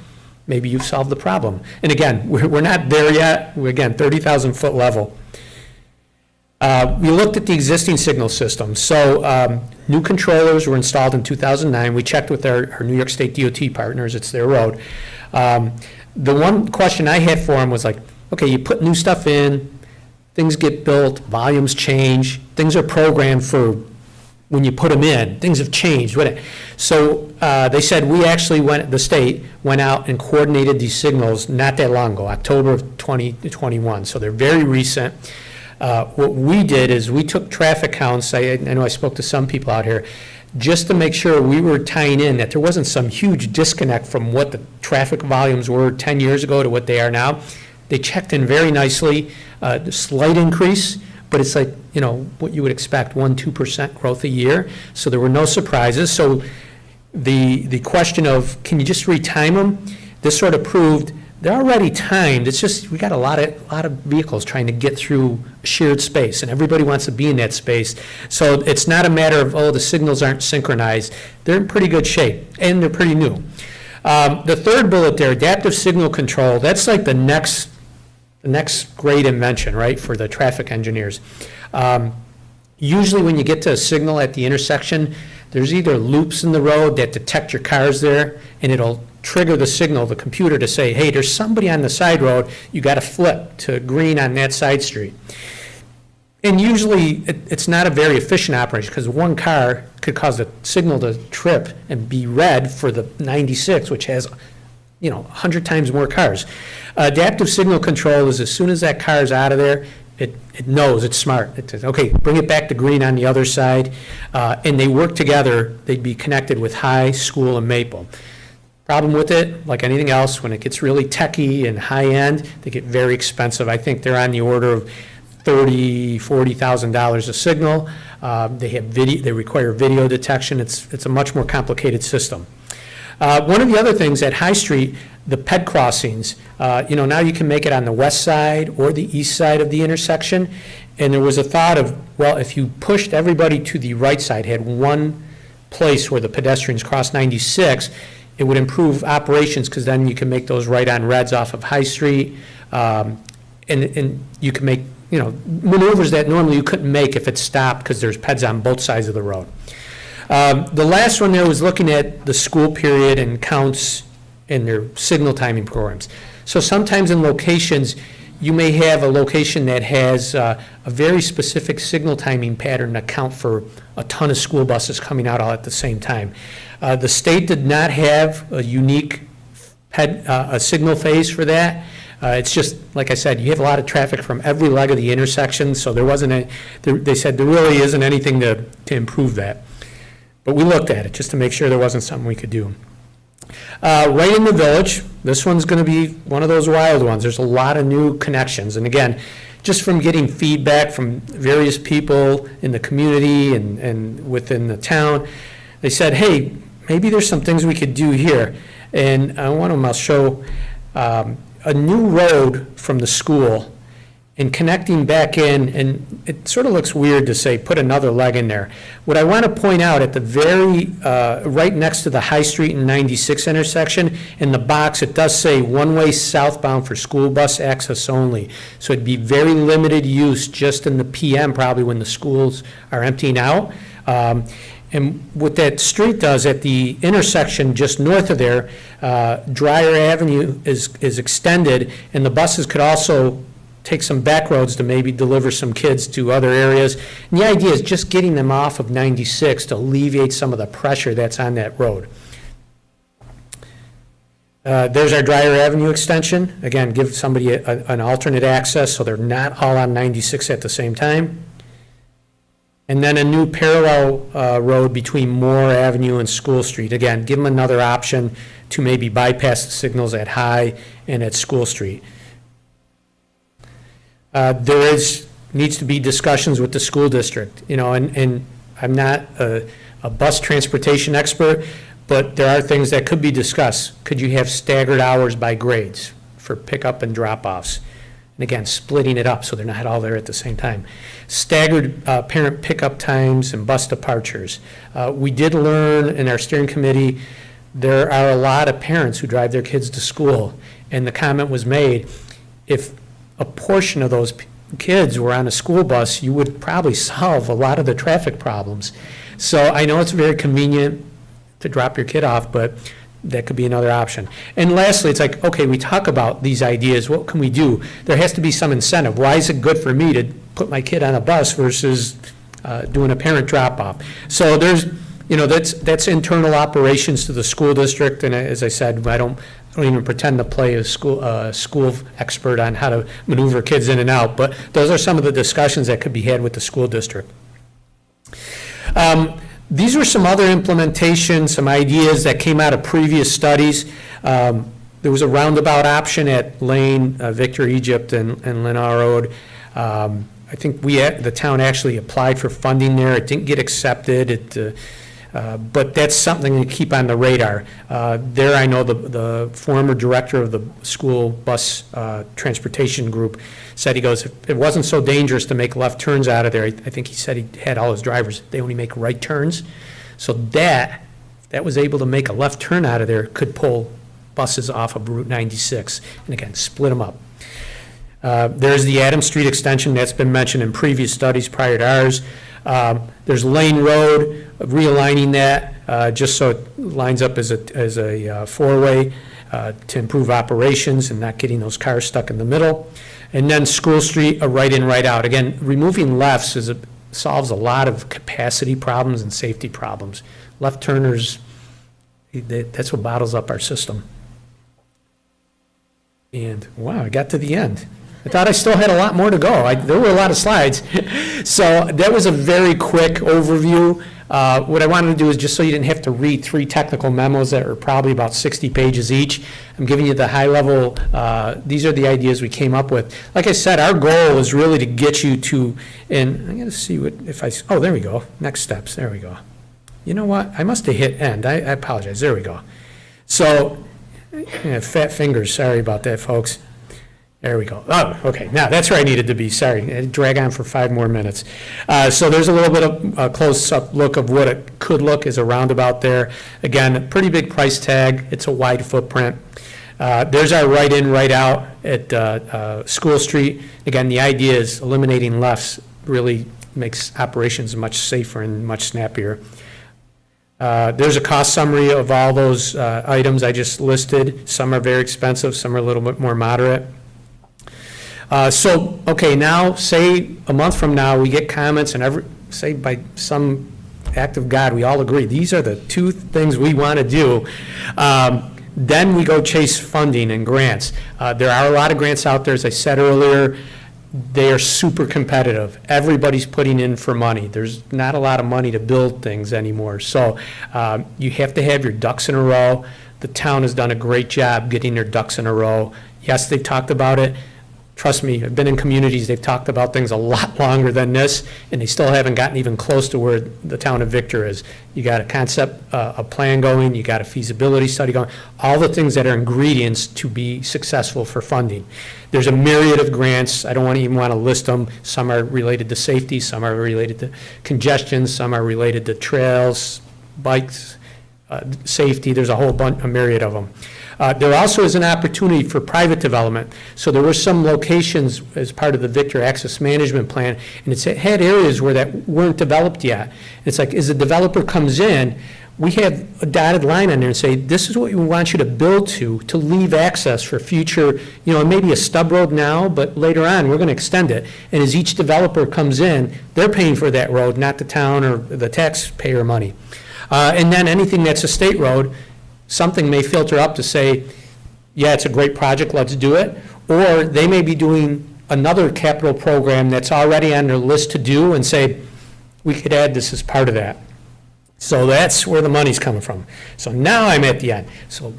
maybe you've solved the problem. And again, we're not there yet. We're, again, 30,000 foot level. We looked at the existing signal system. So new controllers were installed in 2009. We checked with our New York State DOT partners. It's their road. The one question I had for them was like, okay, you put new stuff in, things get built, volumes change, things are programmed for when you put them in, things have changed. So they said the state went out and coordinated these signals not that long ago, October of 2021. So they're very recent. What we did is we took traffic counts. I know I spoke to some people out here, just to make sure we were tying in that there wasn't some huge disconnect from what the traffic volumes were 10 years ago to what they are now. They checked in very nicely, a slight increase, but it's like, what you would expect, 1-2% growth a year. So there were no surprises. So the question of, can you just retime them? This sort of proved they're already timed. It's just we got a lot of vehicles trying to get through shared space, and everybody wants to be in that space. So it's not a matter of, the signals aren't synchronized. They're in pretty good shape, and they're pretty new. The third bullet there, adaptive signal control, that's like the next great invention, right, for the traffic engineers. Usually when you get to a signal at the intersection, there's either loops in the road that detect your cars there, and it'll trigger the signal, the computer, to say, hey, there's somebody on the side road, you got to flip to green on that side street. And usually, it's not a very efficient operation, because one car could cause the signal to trip and be red for the 96, which has, 100 times more cars. Adaptive signal control is, as soon as that car is out of there, it knows, it's smart. It says, okay, bring it back to green on the other side, and they work together. They'd be connected with High, School, and Maple. Problem with it, like anything else, when it gets really techy and high-end, they get very expensive. I think they're on the order of $40,000 a signal. They have video. They require video detection. It's a much more complicated system. One of the other things at High Street, the ped crossings, now you can make it on the west side or the east side of the intersection. And there was a thought of, well, if you pushed everybody to the right side, had one place where the pedestrians cross 96, it would improve operations, because then you can make those right-on reds off of High Street, and you can make maneuvers that normally you couldn't make if it stopped, because there's peds on both sides of the road. The last one there was looking at the school period and counts in their signal timing programs. So sometimes in locations, you may have a location that has a very specific signal timing pattern to account for a ton of school buses coming out all at the same time. The state did not have a unique a signal phase for that. It's just, like I said, you have a lot of traffic from every leg of the intersection, so there wasn't they said there really isn't anything to improve that. But we looked at it just to make sure there wasn't something we could do. Right in the village, this one's going to be one of those wild ones. There's a lot of new connections. And again, just from getting feedback from various people in the community and within the town, they said, hey, maybe there's some things we could do here. And one of them I'll show, a new road from the school and connecting back in, and it sort of looks weird to say put another leg in there. What I want to point out, at the very, right next to the High Street and 96 intersection, in the box, it does say one-way southbound for school bus access only. So it'd be very limited use just in the PM, probably when the schools are emptying out. And what that street does at the intersection just north of there, Dreyer Avenue is extended, and the buses could also take some back roads to maybe deliver some kids to other areas. And the idea is just getting them off of 96 to alleviate some of the pressure that's on that road. There's our Dreyer Avenue extension. Again, give somebody an alternate access so they're not all on 96 at the same time. And then a new parallel road between Moore Avenue and School Street. Again, give them another option to maybe bypass the signals at High and at School Street. There needs to be discussions with the school district, and I'm not a bus transportation expert, but there are things that could be discussed. Could you have staggered hours by grades for pickup and drop-offs? And again, splitting it up so they're not all there at the same time. Staggered parent pickup times and bus departures. We did learn in our steering committee there are a lot of parents who drive their kids to school, and the comment was made, if a portion of those kids were on a school bus, you would probably solve a lot of the traffic problems. So I know it's very convenient to drop your kid off, but that could be another option. And lastly, it's like, okay, we talk about these ideas, what can we do? There has to be some incentive. Why is it good for me to put my kid on a bus versus doing a parent drop-off? So there's, that's internal operations to the school district, and as I said, I don't even pretend to play a school expert on how to maneuver kids in and out, but those are some of the discussions that could be had with the school district. These were some other implementations, some ideas that came out of previous studies. There was a roundabout option at Lane, Victor Egypt, and Lennar Road. I think the town actually applied for funding there. It didn't get accepted. But that's something to keep on the radar. There I know the former director of the school bus transportation group said, he goes, if it wasn't so dangerous to make left turns out of there, I think he said he had all his drivers, they only make right turns. So that was able to make a left turn out of there, could pull buses off of Route 96, and again, split them up. There's the Adams Street extension that's been mentioned in previous studies prior to ours. There's Lane Road, realigning that just so it lines up as a four-way to improve operations and not getting those cars stuck in the middle. And then School Street, a right in, right out. Again, removing lefts solves a lot of capacity problems and safety problems. Left turners, that's what bottles up our system. And wow, I got to the end. I thought I still had a lot more to go. There were a lot of slides. So that was a very quick overview. What I wanted to do is just so you didn't have to read 3 technical memos that are probably about 60 pages each. I'm giving you the high level, these are the ideas we came up with. Like I said, our goal is really to get you to, and I'm gonna see oh, there we go, next steps, there we go. You know what, I must have hit end, I apologize, there we go. So, fat fingers, sorry about that, folks. There we go. Oh, okay. Now, that's where I needed to be. Sorry. I drag on for 5 more minutes. So there's a little bit of a close-up look of what it could look as a roundabout there. Again, a pretty big price tag. It's a wide footprint. There's our right in, right out at School Street. Again, the idea is eliminating lefts really makes operations much safer and much snappier. There's a cost summary of all those items I just listed. Some are very expensive. Some are a little bit more moderate. Okay, now, say a month from now, we get comments, and say by some act of God, we all agree, these are the 2 things we want to do. Then we go chase funding and grants. There are a lot of grants out there, as I said earlier. They are super competitive. Everybody's putting in for money. There's not a lot of money to build things anymore. So you have to have your ducks in a row. The town has done a great job getting their ducks in a row. Yes, they talked about it. Trust me, I've been in communities, they've talked about things a lot longer than this, and they still haven't gotten even close to where the town of Victor is. You got a concept, a plan going, you got a feasibility study going, all the things that are ingredients to be successful for funding. There's a myriad of grants. I don't even want to list them. Some are related to safety, some are related to congestion, some are related to trails, bikes, safety. There's a myriad of them. There also is an opportunity for private development. So there were some locations as part of the Victor Access Management Plan, and it had areas where that weren't developed yet. It's like, as a developer comes in, we have a dotted line on there and say, this is what we want you to build to leave access for future, maybe a stub road now, but later on, we're going to extend it. And as each developer comes in, they're paying for that road, not the town or the taxpayer money. And then anything that's a state road, something may filter up to say, yeah, it's a great project, let's do it. Or they may be doing another capital program that's already on their list to do and say, we could add this as part of that. So that's where the money's coming from. So now I'm at the end. So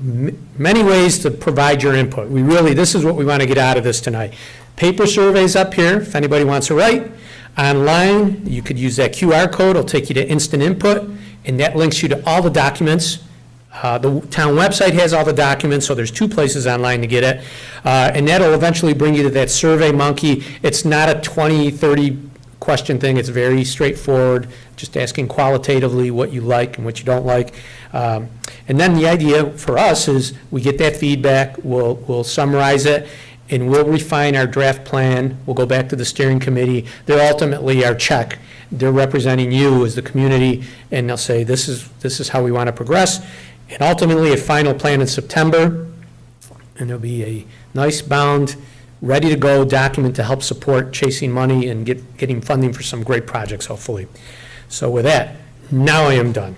many ways to provide your input. This is what we want to get out of this tonight. Paper surveys up here, if anybody wants to write. Online, you could use that QR code, it'll take you to instant input, and that links you to all the documents. The town website has all the documents, so there's 2 places online to get it. And that'll eventually bring you to that Survey Monkey. It's not a 20, 30 question thing. It's very straightforward, just asking qualitatively what you like and what you don't like. And then the idea for us is we get that feedback, we'll summarize it, and we'll refine our draft plan. We'll go back to the steering committee. They're ultimately our check. They're representing you as the community, and they'll say, this is how we want to progress. And ultimately, a final plan in September, and there'll be a nice bound, ready-to-go document to help support chasing money and getting funding for some great projects, hopefully. So with that, now I am done.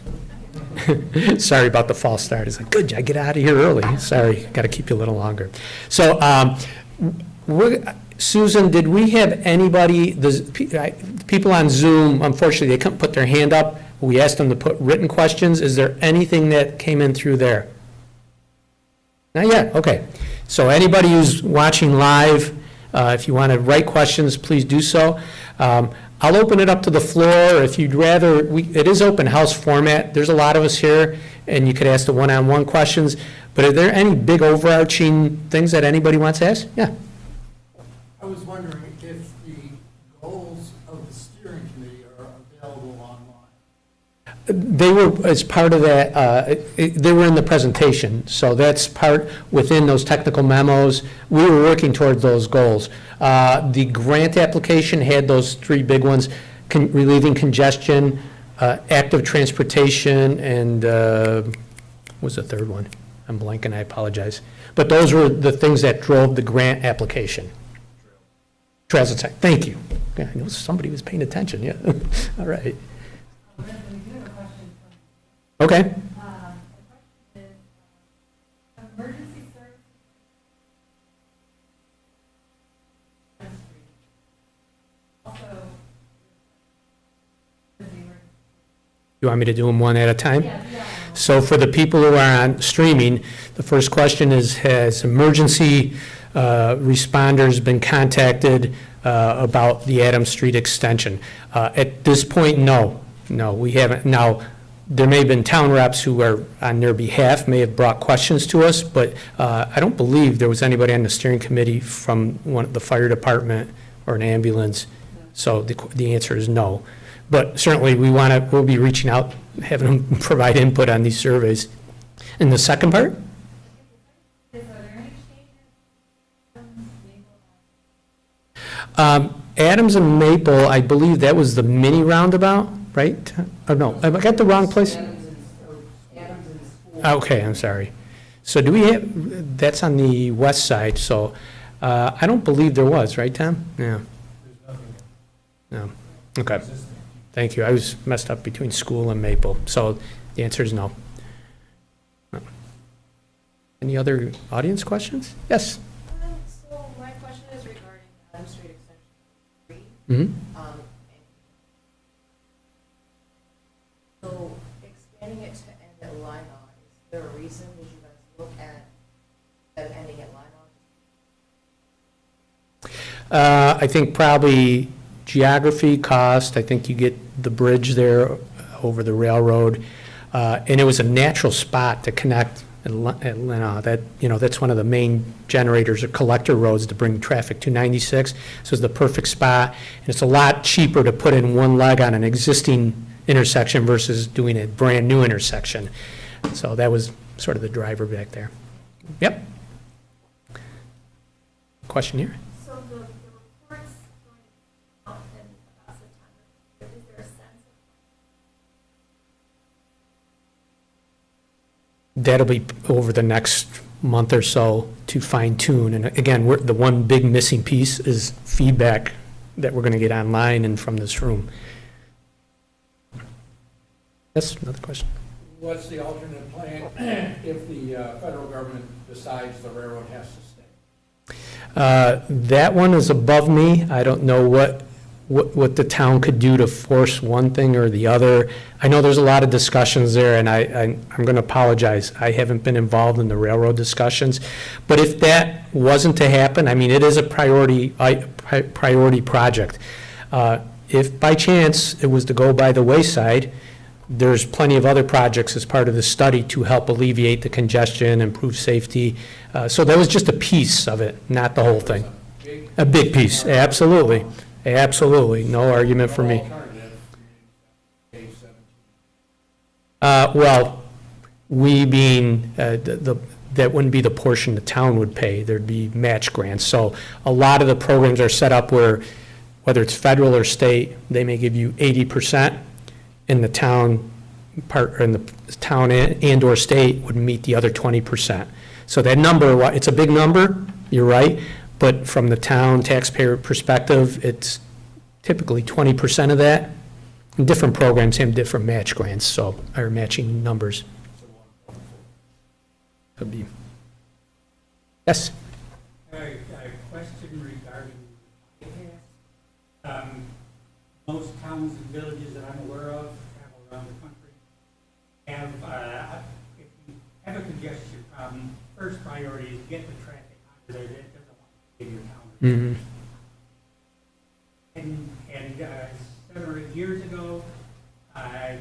Sorry about the false start. It's like, good, I get out of here early. Sorry, got to keep you a little longer. So, Susan, did we have anybody, people on Zoom, unfortunately, they couldn't put their hand up. We asked them to put written questions. Is there anything that came in through there? Not yet, okay. So anybody who's watching live, if you want to write questions, please do so. I'll open it up to the floor. If you'd rather, it is open house format. There's a lot of us here, and you could ask the one-on-one questions. But are there any big overarching things that anybody wants to ask? Yeah. I was wondering if the goals of the steering committee are available online. They were, as part of that, they were in the presentation, so that's part, within those technical memos, we were working towards those goals. The grant application had those three big ones, relieving congestion, active transportation, and what was the third one? I'm blanking, I apologize. But those were the things that drove the grant application. Trails and tech, thank you. Yeah, I know somebody was paying attention, yeah. All right. Okay. The question is, emergency service. Also, You want me to do them one at a time? yeah. So for the people who are on streaming, the first question is, has emergency responders been contacted about the Adams Street extension? At this point, no. No, we haven't. Now, there may have been town reps who are, on their behalf, may have brought questions to us, but I don't believe there was anybody on the steering committee from the fire department or an ambulance. So the answer is no. But certainly, we'll be reaching out, having them provide input on these surveys. And the second part? Is there any changes? Adams and Maple, I believe that was the mini roundabout, right? Oh, no, I got the wrong place? Okay, I'm sorry. So do we have, that's on the west side, so I don't believe there was, right, Tom? Yeah. No, okay. Thank you. I was messed up between school and Maple, so the answer is no. No. Any other audience questions? Yes? So my question is regarding Adams Street Extension 3. Mm-hmm. So expanding it to end at Lynott, is there a reason did you guys look at ending at Lynott? I think probably geography, cost, I think you get the bridge there over the railroad, and it was a natural spot to connect Atlanta. That's one of the main generators or collector roads to bring traffic to 96, so it's the perfect spot, and it's a lot cheaper to put in one leg on an existing intersection versus doing a brand-new intersection. So that was sort of the driver back there. Yep. Question here? So the report's going out in about September. Is there a sense of? That'll be over the next month or so to fine tune. And again, the one big missing piece is feedback that we're going to get online and from this room. Yes, another question. What's the alternate plan if the federal government decides the railroad has to stay? That one is above me. I don't know what the town could do to force one thing or the other. I know there's a lot of discussions there, and I'm going to apologize. I haven't been involved in the railroad discussions. But if that wasn't to happen, I mean, it is a priority project. If by chance it was to go by the wayside, there's plenty of other projects as part of the study to help alleviate the congestion, improve safety. So that was just a piece of it, not the whole thing. A big piece, absolutely. Absolutely, no argument for me. Well, we being, that wouldn't be the portion the town would pay. There'd be match grants. So a lot of the programs are set up where, whether it's federal or state, they may give you 80%, and the town part, and the town and or state would meet the other 20%. So that number, it's a big number, you're right, but from the town taxpayer perspective, it's typically 20% of that. And different programs have different match grants, so, or matching numbers. Could be. Yes? A question regarding bypass. Most towns and villages that I'm aware of, travel around the country, have, if you have a congestion problem, first priority is get the traffic out of there that doesn't want to get your town. Mm-hmm. And 7 or 8 years ago, the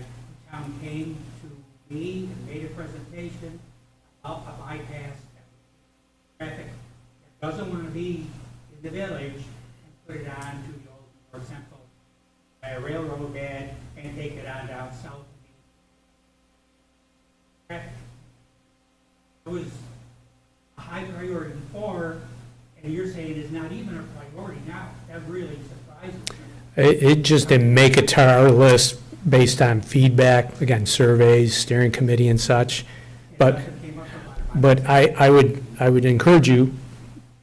town came to me and made a presentation about a bypass traffic that doesn't want to be in the village and put it on to the old North Central railroad bed and take it on down south to was a high priority before, and you're saying it's not even a priority now. That really surprises me. It just didn't make it to our list based on feedback, again, surveys, steering committee and such. But, It came up a lot. but I would encourage you,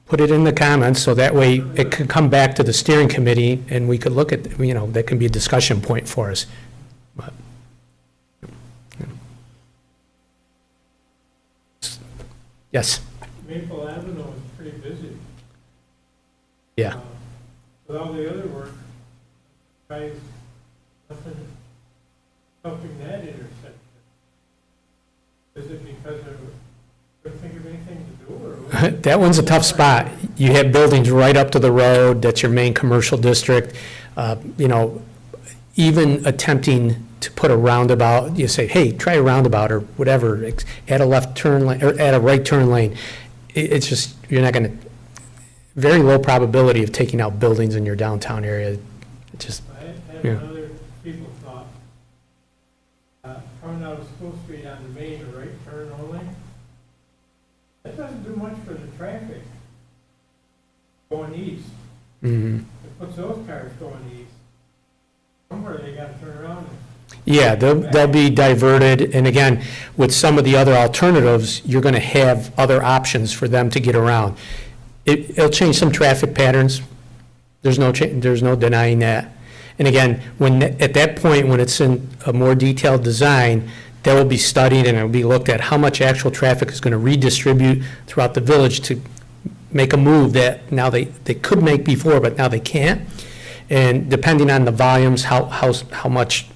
put it in the comments, so that way it could come back to the steering committee, and we could look at, you know, that can be a discussion point for us. But, yes, Maple Avenue is pretty busy. yeah. With all the other work, guys, nothing helping that intersection. Is it because of, couldn't think of anything to do, or? what? That one's a tough spot. You have buildings right up to the road, that's your main commercial district. You know, even attempting to put a roundabout, you say, hey, try a roundabout or whatever, add a left turn lane, or add a right turn lane. It's just, you're not gonna, very low probability of taking out buildings in your downtown area. It just, I had Yeah. another people thought, coming out of School Street on the main, a right turn only, that doesn't do much for the traffic going east. mhm. It puts those cars going east. Somewhere they gotta turn around. Yeah, they'll be diverted, and again, with some of the other alternatives, you're gonna have other options for them to get around. It'll change some traffic patterns, there's no denying that. And again, at that point, when it's in a more detailed design, that will be studied and it'll be looked at how much actual traffic is gonna redistribute throughout the village to make a move that now they could make before, but now they can't. And depending on the volumes, how much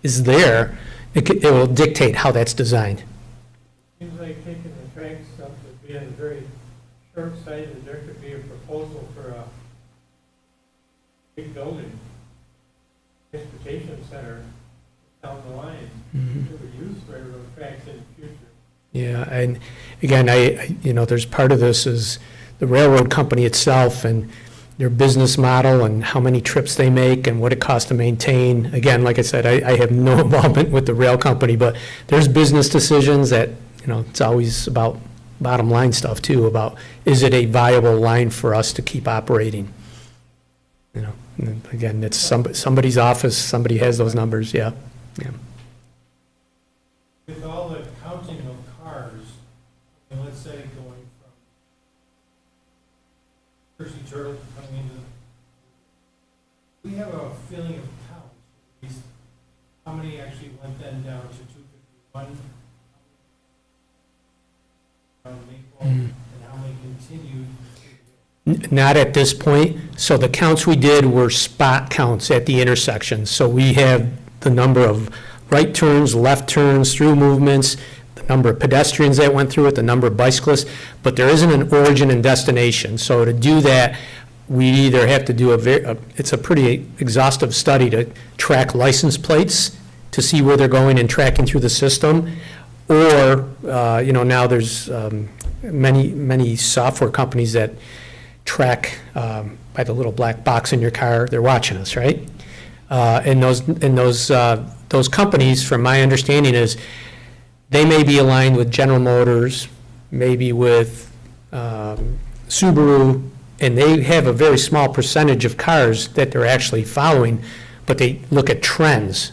is there, it will dictate how that's designed. Seems like taking the tracks up would be in a very short-sighted. There could be a proposal for a big building, transportation center down the line, to use railroad tracks in the future. Yeah, and again, there's part of this is the railroad company itself and their business model and how many trips they make and what it costs to maintain. Again, like I said, I have no involvement with the rail company, but there's business decisions that, it's always about bottom line stuff too, about is it a viable line for us to keep operating? And again, it's somebody's office, somebody has those numbers, yeah. With all the counting of cars, and let's say going from Jersey Turtle coming into, we have a feeling of count, at least how many actually went then down to 251, Maple, and how many continued. Not at this point. So the counts we did were spot counts at the intersections. So we have the number of right turns, left turns, through movements, the number of pedestrians that went through it, the number of bicyclists, but there isn't an origin and destination. So to do that, we either have to do it's a pretty exhaustive study to track license plates to see where they're going and tracking through the system, or, now there's many software companies that track by the little black box in your car. They're watching us, right? And those companies, from my understanding, is they may be aligned with General Motors, maybe with Subaru, and they have a very small percentage of cars that they're actually following, but they look at trends.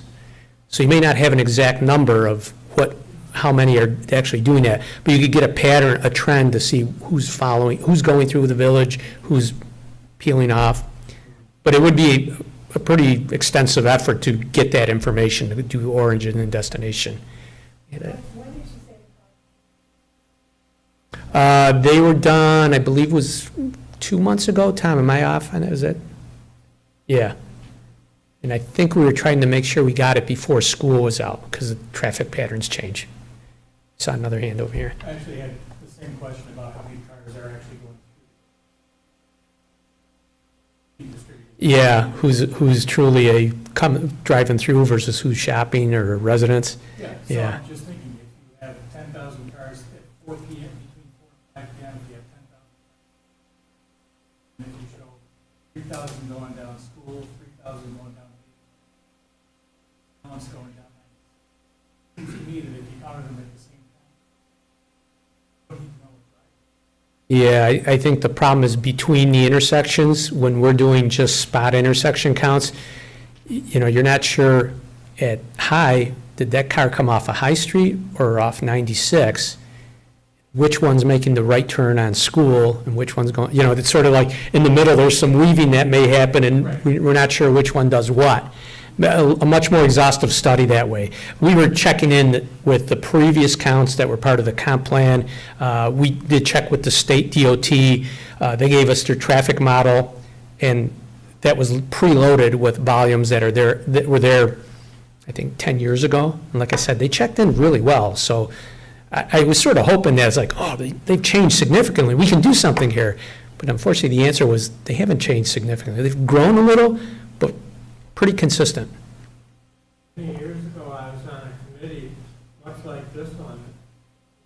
So you may not have an exact number of how many are actually doing that, but you could get a pattern, a trend to see who's following, who's going through the village, who's peeling off. But it would be a pretty extensive effort to get that information, to do origin and destination. When did you say? They were done, I believe, was 2 months ago. Tom, am I off on that? Is it? Yeah. And I think we were trying to make sure we got it before school was out, because the traffic patterns change. Saw another hand over here. I actually had the same question about how many cars are actually going through. Distributed. Yeah, who's truly driving through versus who's shopping or residents. Yeah, so Yeah. I'm just thinking, if you have 10,000 cars at 4 p.m., between 4 and 5 p.m., if you have 10,000. And if you show 3,000 going down school, 3,000 going down, balance going down. It seems to me that if you counted them at the same time, put Yeah, I think the problem is between the intersections, when we're doing just spot intersection counts, you're not sure at High, did that car come off a High Street or off 96? Which one's making the right turn on School and which one's going, it's sort of like in the middle, there's some weaving that may happen and we're not sure which one does what. A much more exhaustive study that way. We were checking in with the previous counts that were part of the comp plan. We did check with the state DOT. They gave us their traffic model, and that was preloaded with volumes that were there, I think, 10 years ago. And like I said, they checked in really well. So I was sort of hoping that it's like, oh, they've changed significantly. We can do something here. But unfortunately, the answer was they haven't changed significantly. They've grown a little, but pretty consistent. Many years ago, I was on a committee, much like this one,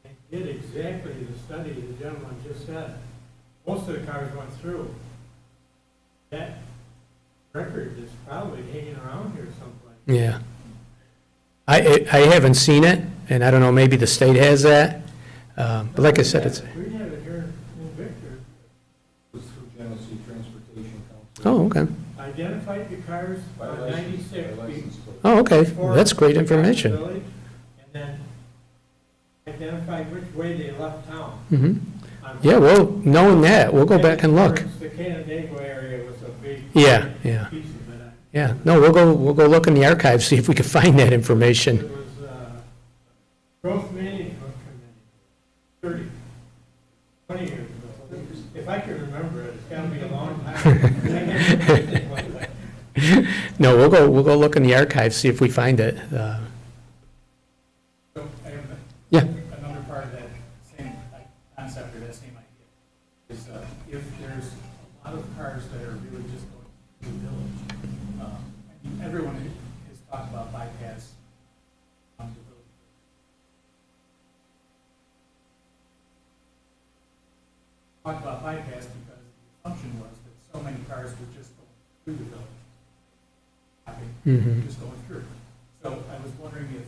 and did exactly the study the gentleman just said. Most of the cars went through. That record is probably hanging around here someplace. Yeah. I haven't seen it, and I don't know, maybe the state has that. But like I said, it's, We have it here in Victor. It was through Genesee Transportation Council. oh, okay. Identified the cars By on license, 96 by license plate. Oh, okay. before That's great they got to the information. village, and then identified which way they left town. hmm On- Yeah, well, knowing that, we'll go back and look. The Canandaigua area was a big Yeah, yeah. piece of it. Yeah, no, we'll go look in the archives, see if we can find that information. It was Growth Management Committee, 20 years ago. If I can remember it, it's gotta be a long time. I can't remember anything like that. No, we'll go look in the archives, see if we find it. So I have Yeah, another part of that same concept or that same idea is if there's a lot of cars that are really just going to the village, I mean, everyone has talked about bypass on the village. Talked about bypass because the assumption was that so many cars were just going through the village. I Mhm. mean, just going through. So I was wondering if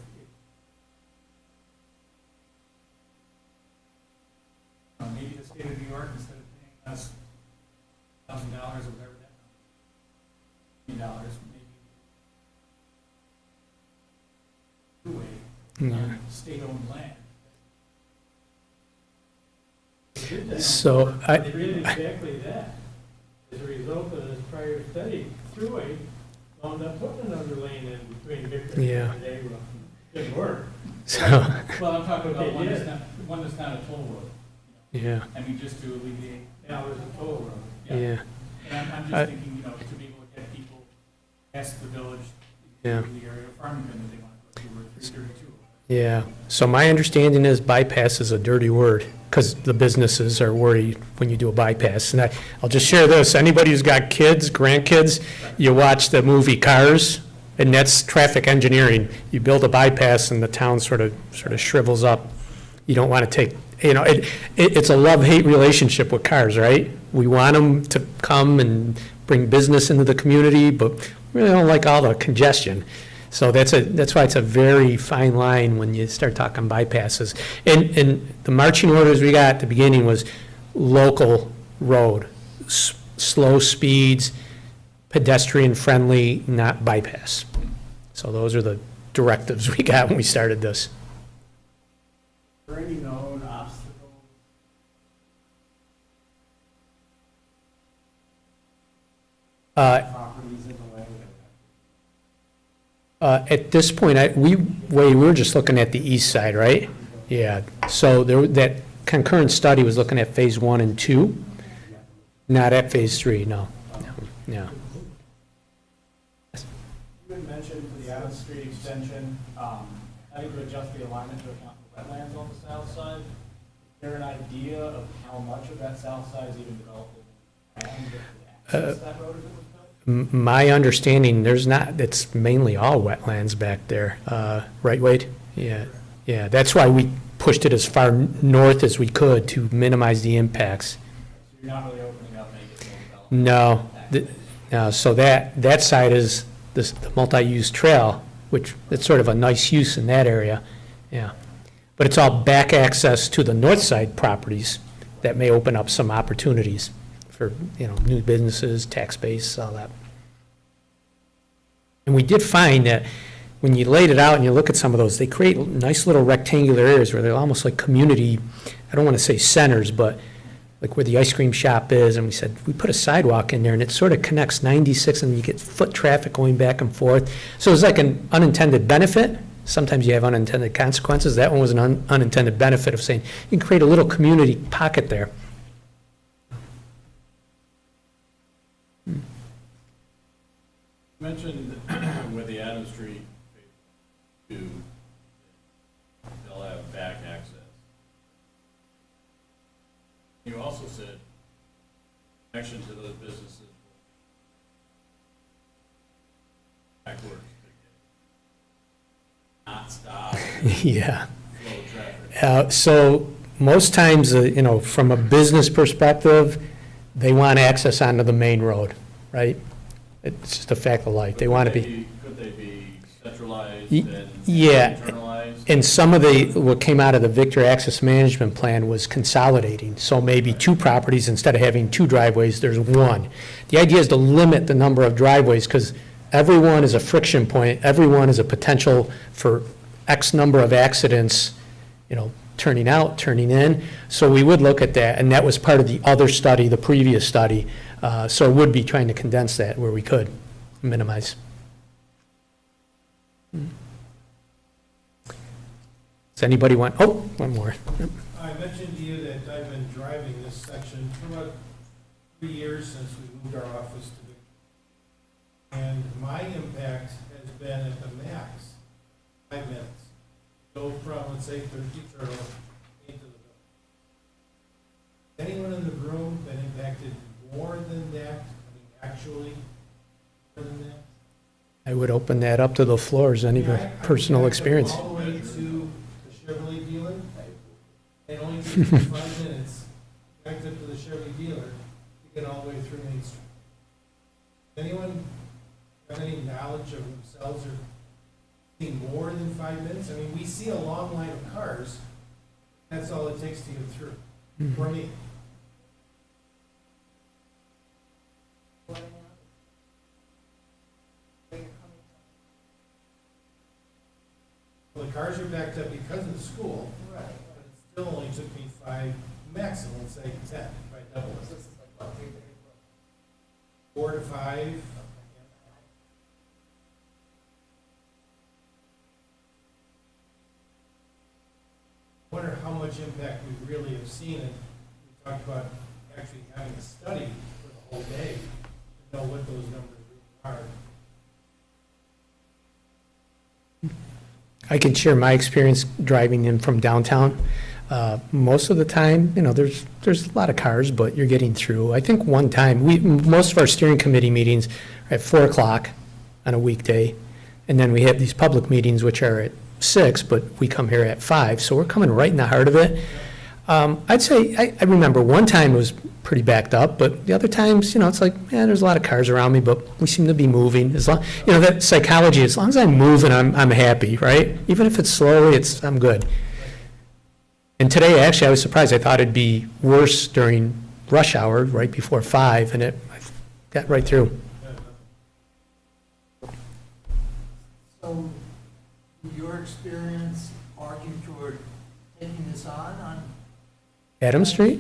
maybe the state of New York, instead of paying us $1,000 or whatever that number, $1,000 maybe two-way on state-owned land. They did that. so They did exactly that. As a result of this prior study, Thruway wound up putting another lane in between Victor Yeah. and Canandaigua. Didn't work. so, Well, I'm talking But they about one that's did. not, one that's not a toll road. yeah, I mean, just to alleviate, Now there's a toll road. yeah. And I'm I- just thinking, to be able to get people past the village, Yeah. to the area of Farmington that they want to go to, or 332. Yeah, so my understanding is bypass is a dirty word, because the businesses are worried when you do a bypass. And I'll just share this, anybody who's got kids, grandkids, you watch the movie Cars, and that's traffic engineering. You build a bypass and the town sort of shrivels up. You don't want to take, it's a love-hate relationship with cars, right? We want them to come and bring business into the community, but we really don't like all the congestion. So that's why it's a very fine line when you start talking bypasses. And the marching orders we got at the beginning was local road, slow speeds, pedestrian friendly, not bypass. So those are the directives we got when we started this. Are there any known obstacles? Properties in the way that At this point, we were just looking at the east side, right? Yeah, so that concurrent study was looking at phase 1 and 2, not at phase 3, no. No. You had mentioned for the Adams Street extension, having to adjust the alignment to account for wetlands on the south side. Is there an idea of how much of that south side is even developed and access that road if it was built? My understanding, it's mainly all wetlands back there, right, Wade? Yeah, that's why we pushed it as far north as we could to minimize the impacts. So you're not really opening up, making it more developed? No, so that side is the multi-use trail, which it's sort of a nice use in that area, yeah. But it's all back access to the north side properties that may open up some opportunities for, new businesses, tax base, all that. And we did find that when you laid it out and you look at some of those, they create nice little rectangular areas where they're almost like community, I don't want to say centers, but like where the ice cream shop is, and we said, we put a sidewalk in there, and it sort of connects 96, and you get foot traffic going back and forth. So it's like an unintended benefit. Sometimes you have unintended consequences. That one was an unintended benefit of saying, you can create a little community pocket there. You mentioned with the Adams Street phase 2, they'll have back access. You also said connection to those businesses backwards to not stop Yeah. flow of traffic. So most times, from a business perspective, they want access onto the main road, right? It's just a fact of life. They want to be. Could they be centralized Y- and yeah. internalized? And some of what came out of the Victor Access Management Plan was consolidating. So maybe 2 properties, instead of having 2 driveways, there's 1. The idea is to limit the number of driveways, because everyone is a friction point, everyone is a potential for X number of accidents, turning out, turning in. So we would look at that, and that was part of the other study, the previous study. So it would be trying to condense that where we could, minimize. Does anybody want, one more. Yep. I mentioned to you that I've been driving this section for about 3 years since we moved our office to Victor. And my impact has been at the max, 5 minutes. Go from, let's say, 13th Turtle into the village. Anyone in the room been impacted more than that? I mean, actually, more than that? I would open that up to the floors, any Yeah, I personal backed up experience. all the way to the Chevrolet dealer, and only took me 5 minutes, backed up to the Chevrolet dealer to get all the way through Main Street. Anyone have any knowledge of themselves or seeing more than 5 minutes? I mean, we see a long line of cars, that's all it takes to get through, for me. Where you're coming Well, the cars are backed up because of the school, from. Right. but it still only took me 5, maximum, let's say 10, if I double So it. this is like, what, 3:30? 4 to 5. I wonder how much impact we really have seen, and we talked about actually having a study for the whole day to know what those numbers really are. I can share my experience driving in from downtown. Most of the time, there's a lot of cars, but you're getting through. I think one time, most of our steering committee meetings are at 4 o'clock on a weekday, and then we have these public meetings, which are at 6, but we come here at 5, so we're coming right in the heart of it. I'd say, I remember one time it was pretty backed up, but the other times, it's like, there's a lot of cars around me, but we seem to be moving. As long, that psychology, as long as I'm moving, I'm happy, right? Even if it's slowly, I'm good. And today, actually, I was surprised. I thought it'd be worse during rush hour, right before 5, and I got right through. So, your experience argued toward taking this on Adams Street?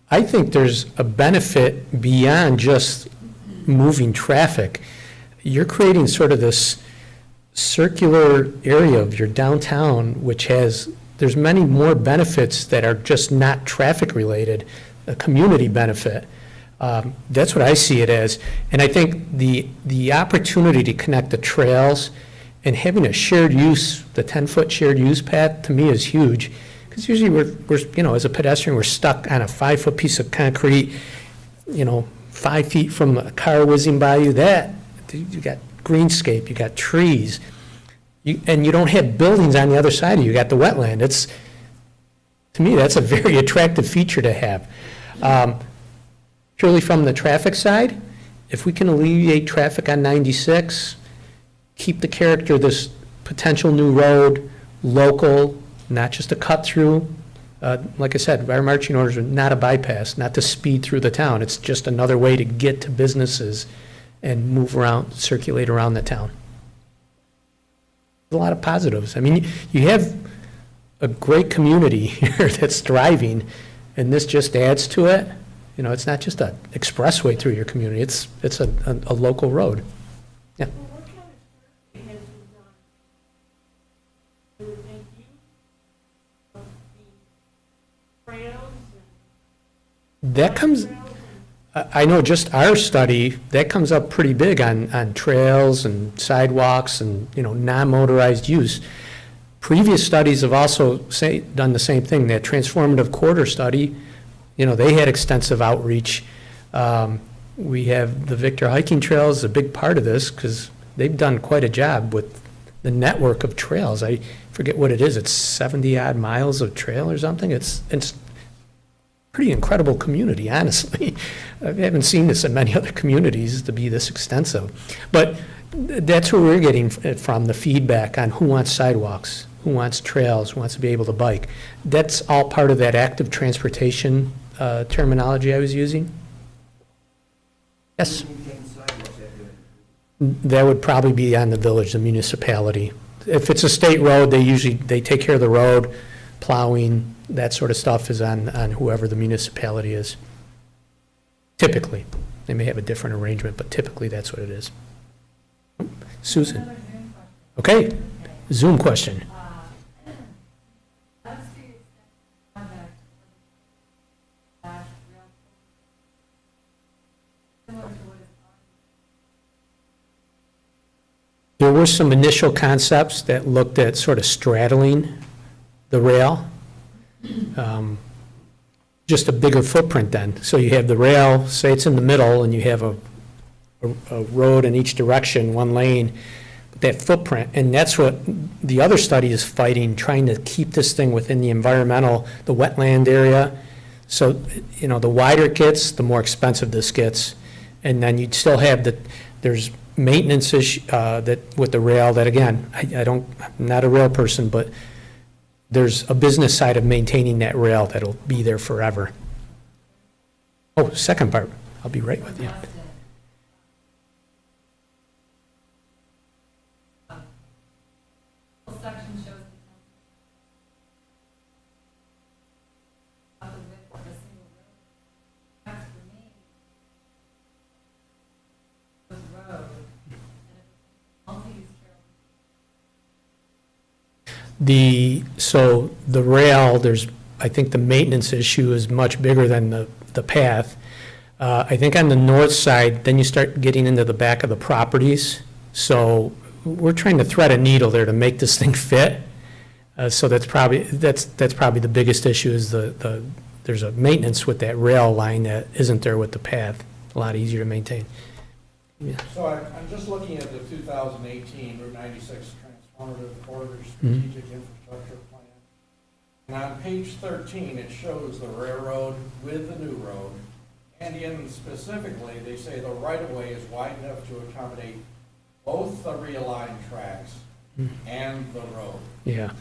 I think there's a benefit beyond just moving traffic. You're creating sort of this circular area of your downtown, which there's many more benefits that are just not traffic related, a community benefit. That's what I see it as. And I think the opportunity to connect the trails and having a shared use, the 10-foot shared use path, to me is huge. Because usually we're as a pedestrian, we're stuck on a 5-foot piece of concrete, 5 feet from a car whizzing by you. You got greenscape, you got trees, and you don't have buildings on the other side of you. You got the wetland. To me, that's a very attractive feature to have. Purely from the traffic side, if we can alleviate traffic on 96, keep the character of this potential new road local, not just a cut through, Like I said, our marching orders are not a bypass, not to speed through the town. It's just another way to get to businesses and move around, circulate around the town. A lot of positives. I mean, you have a great community here that's thriving, and this just adds to it. You know, it's not just an expressway through your community, it's a local road. Yeah. Well, what kind of survey has been done? Do we make use of the trails That comes, and trails I know just our study, that comes up pretty big on trails and sidewalks and, you know, non-motorized use. Previous studies have also done the same thing. That transformative quarter study, you know, they had extensive outreach. We have the Victor Hiking Trails, a big part of this, because they've done quite a job with the network of trails. I forget what it is, it's 70-odd miles of trail or something. It's pretty incredible community, honestly. I haven't seen this in many other communities to be this extensive. But that's where we're getting it from, the feedback on who wants sidewalks, who wants trails, who wants to be able to bike. That's all part of that active transportation terminology I was using. Yes? That would probably be on the village, the municipality. If it's a state road, they take care of the road, plowing, that sort of stuff is on whoever the municipality is. Typically. They may have a different arrangement, but typically that's what it is. Susan? Okay, Zoom question. There were some initial concepts that looked at sort of straddling the rail. Just a bigger footprint then. So you have the rail, say it's in the middle, and you have a road in each direction, one lane, that footprint. And that's what the other study is fighting, trying to keep this thing within the environmental, the wetland area. So, you know, the wider it gets, the more expensive this gets. And then you'd still have there's maintenance issue that with the rail that, again, I'm not a rail person, but there's a business side of maintaining that rail that'll be there forever. Oh, second part, I'll be right with you. Section shows the width of a single road. That's for me. Those roads, and if multi-use trails. So the rail, I think the maintenance issue is much bigger than the path. I think on the north side, then you start getting into the back of the properties. So we're trying to thread a needle there to make this thing fit. So that's probably the biggest issue is there's a maintenance with that rail line that isn't there with the path. A lot easier to maintain. Yeah. So I'm just looking at the 2018 Route 96 Transformative Corridor Strategic Infrastructure Plan. And on page 13, it shows the railroad with the new road. And specifically, they say the right-of-way is wide enough to accommodate both the realigned tracks and the road. Yeah.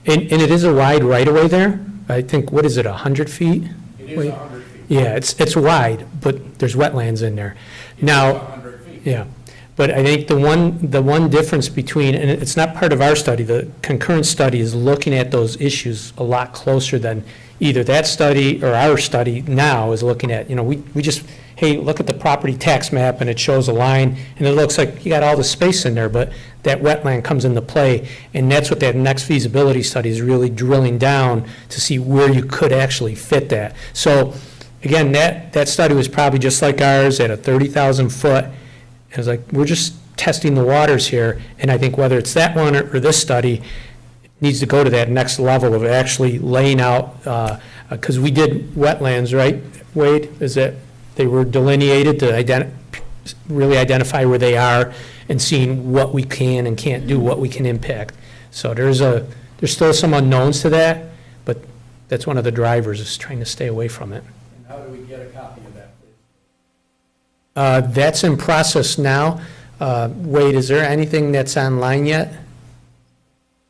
And it is a wide right-of-way there. I think, what is it, 100 feet? It is 100 feet. Yeah, it's wide, but there's wetlands in there. It's Now, 100 feet. yeah, but I think the one difference between, and it's not part of our study, the concurrent study is looking at those issues a lot closer than either that study or our study now is looking at, we just, hey, look at the property tax map and it shows a line and it looks like you got all the space in there, but that wetland comes into play. And that's what that next feasibility study is really drilling down to see where you could actually fit that. So again, that study was probably just like ours at a 30,000 foot. It was like, we're just testing the waters here. And I think whether it's that one or this study, needs to go to that next level of actually laying out, because we did wetlands, right, Wade? Is that they were delineated to really identify where they are and seeing what we can and can't do, what we can impact. So there's still some unknowns to that, but that's one of the drivers is trying to stay away from it. And how do we get a copy of that, please? That's in process now. Wade, is there anything that's online yet?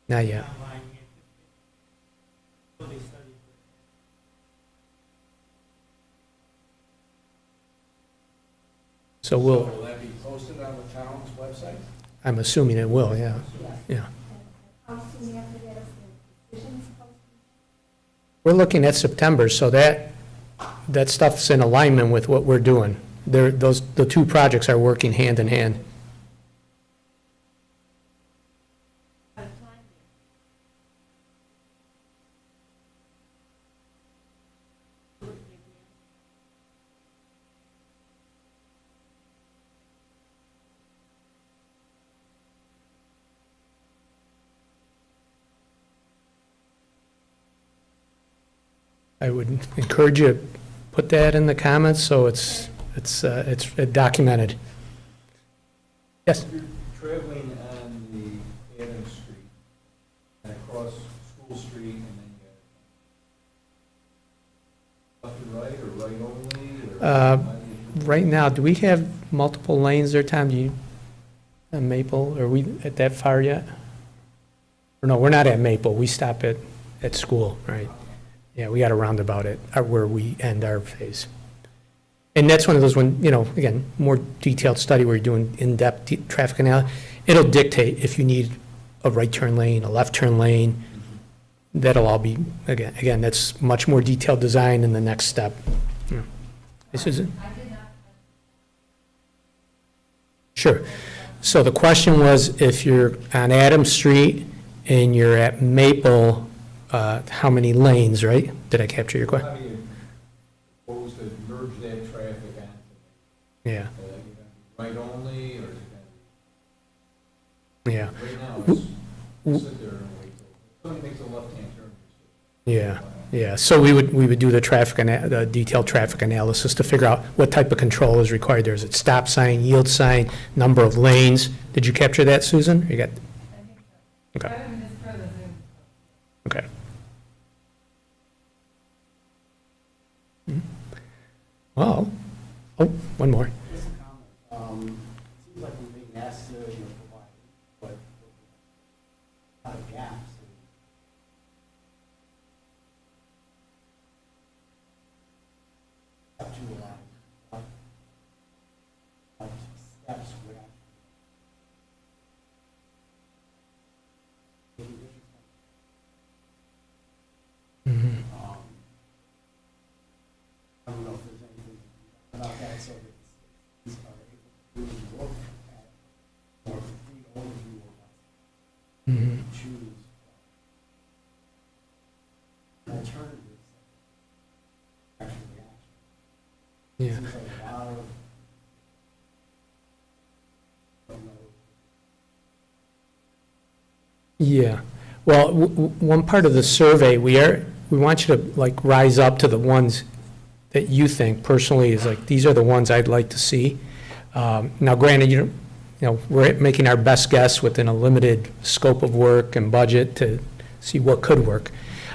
Not yet. online, utility study. So we'll, Will that be posted on the town's website? I'm assuming it will, yeah, yeah. How soon after that is the decision supposed to We're looking at September, so that stuff's in alignment with what we're doing. The two projects are working hand in hand. At a time here. I would encourage you to put that in the comments, so it's documented. Yes? You're traveling on the Adams Street and across School Street and then you left to right or right only? Or how do you- Right now, do we have multiple lanes there, Tom? Do you, on Maple, are we at that far yet? Or no, we're not at Maple, we stop at school, right? Yeah, we got a roundabout at where we end our phase. And that's one of those, when, again, more detailed study where you're doing in-depth traffic analysis, it'll dictate if you need a right turn lane, a left turn lane. That'll all be, again, that's much more detailed design in the next step. Yeah. This is it. Sure. So the question was, if you're on Adams Street and you're at Maple, how many lanes, right? Did I capture your question? How do you propose to merge that traffic onto? Yeah, Are you going to be right only or is it yeah, going to be? Right now, it's sit there and wait till somebody makes a left-hand turn. yeah, yeah. So we would do the detailed traffic analysis to figure out what type of control is required there. Is it stop sign, yield sign, number of lanes? Did you capture that, Susan? You got? Okay. Better than this president. Okay. Well, one more. Just a comment. It seems like we're being asked to, provide, but a lot of gaps. Up to a lot of steps where Mhm. I don't know if there's anything about that, so that these are able to really look at more complete overview of what's Mhm. choose alternatives that actually action. Yeah. Seems like a lot of, don't know. Yeah. Well, one part of the survey, we want you to like rise up to the ones that you think personally is like, these are the ones I'd like to see. Now granted, we're making our best guess within a limited scope of work and budget to see what could work.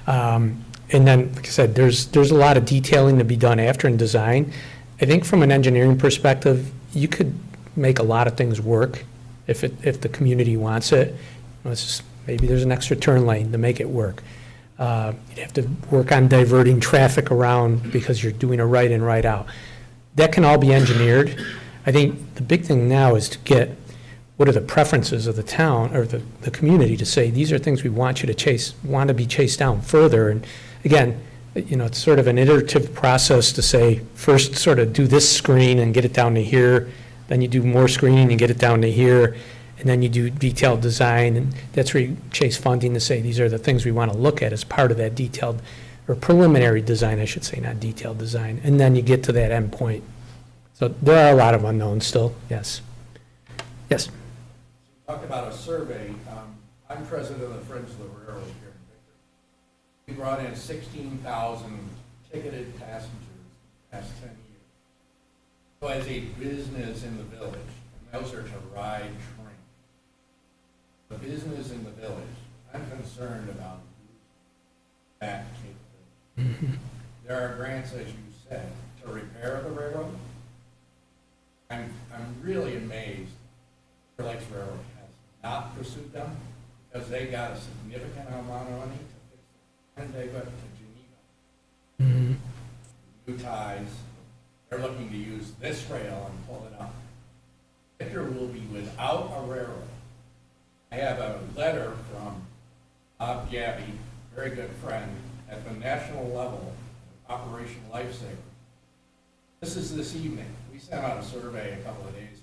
And then, like I said, there's a lot of detailing to be done after in design. I think from an engineering perspective, you could make a lot of things work if the community wants it. It's just, maybe there's an extra turn lane to make it work. You'd have to work on diverting traffic around because you're doing a right in, right out. That can all be engineered. I think the big thing now is to get, what are the preferences of the town or the community to say, these are things we want you to want to be chased down further. And again, it's sort of an iterative process to say, first sort of do this screen and get it down to here, then you do more screening and get it down to here, and then you do detailed design, and that's where you chase funding to say, these are the things we want to look at as part of that detailed, or preliminary design, I should say, not detailed design, and then you get to that end point. So there are a lot of unknowns still, yes. Yes? Talked about a survey. I'm president of the Friends of the Railroad here in Victor. We brought in 16,000 ticketed passengers in the past 10 years. So as a business in the village, and those are to ride trains. The business in the village, I'm concerned about that capability. There are grants, as you said, to repair the railroad. I'm really amazed Clear Lakes Railroad has not pursued them because they got a significant amount of money to fix it. And they went to Geneva. New ties. They're looking to use this rail and pull it up. evening. We sent out a survey a couple of days ago.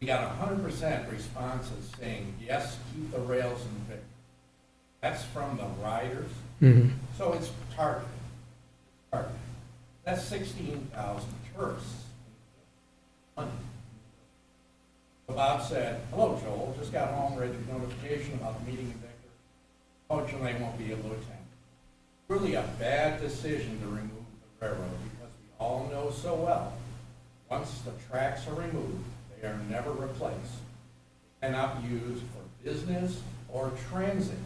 We got 100% responses saying, yes, keep the rails in Victor. That's from the riders, Mhm. so it's targeted. Targeted. That's 16,000 tourists. Money. So Bob said, hello, Joel, just got home, read the notification about the meeting in Victor. Fortunately, I won't be able to attend. Really a bad decision to remove the railroad because we all know so well, once the tracks are removed, they are never replaced. They cannot be used for business or transit.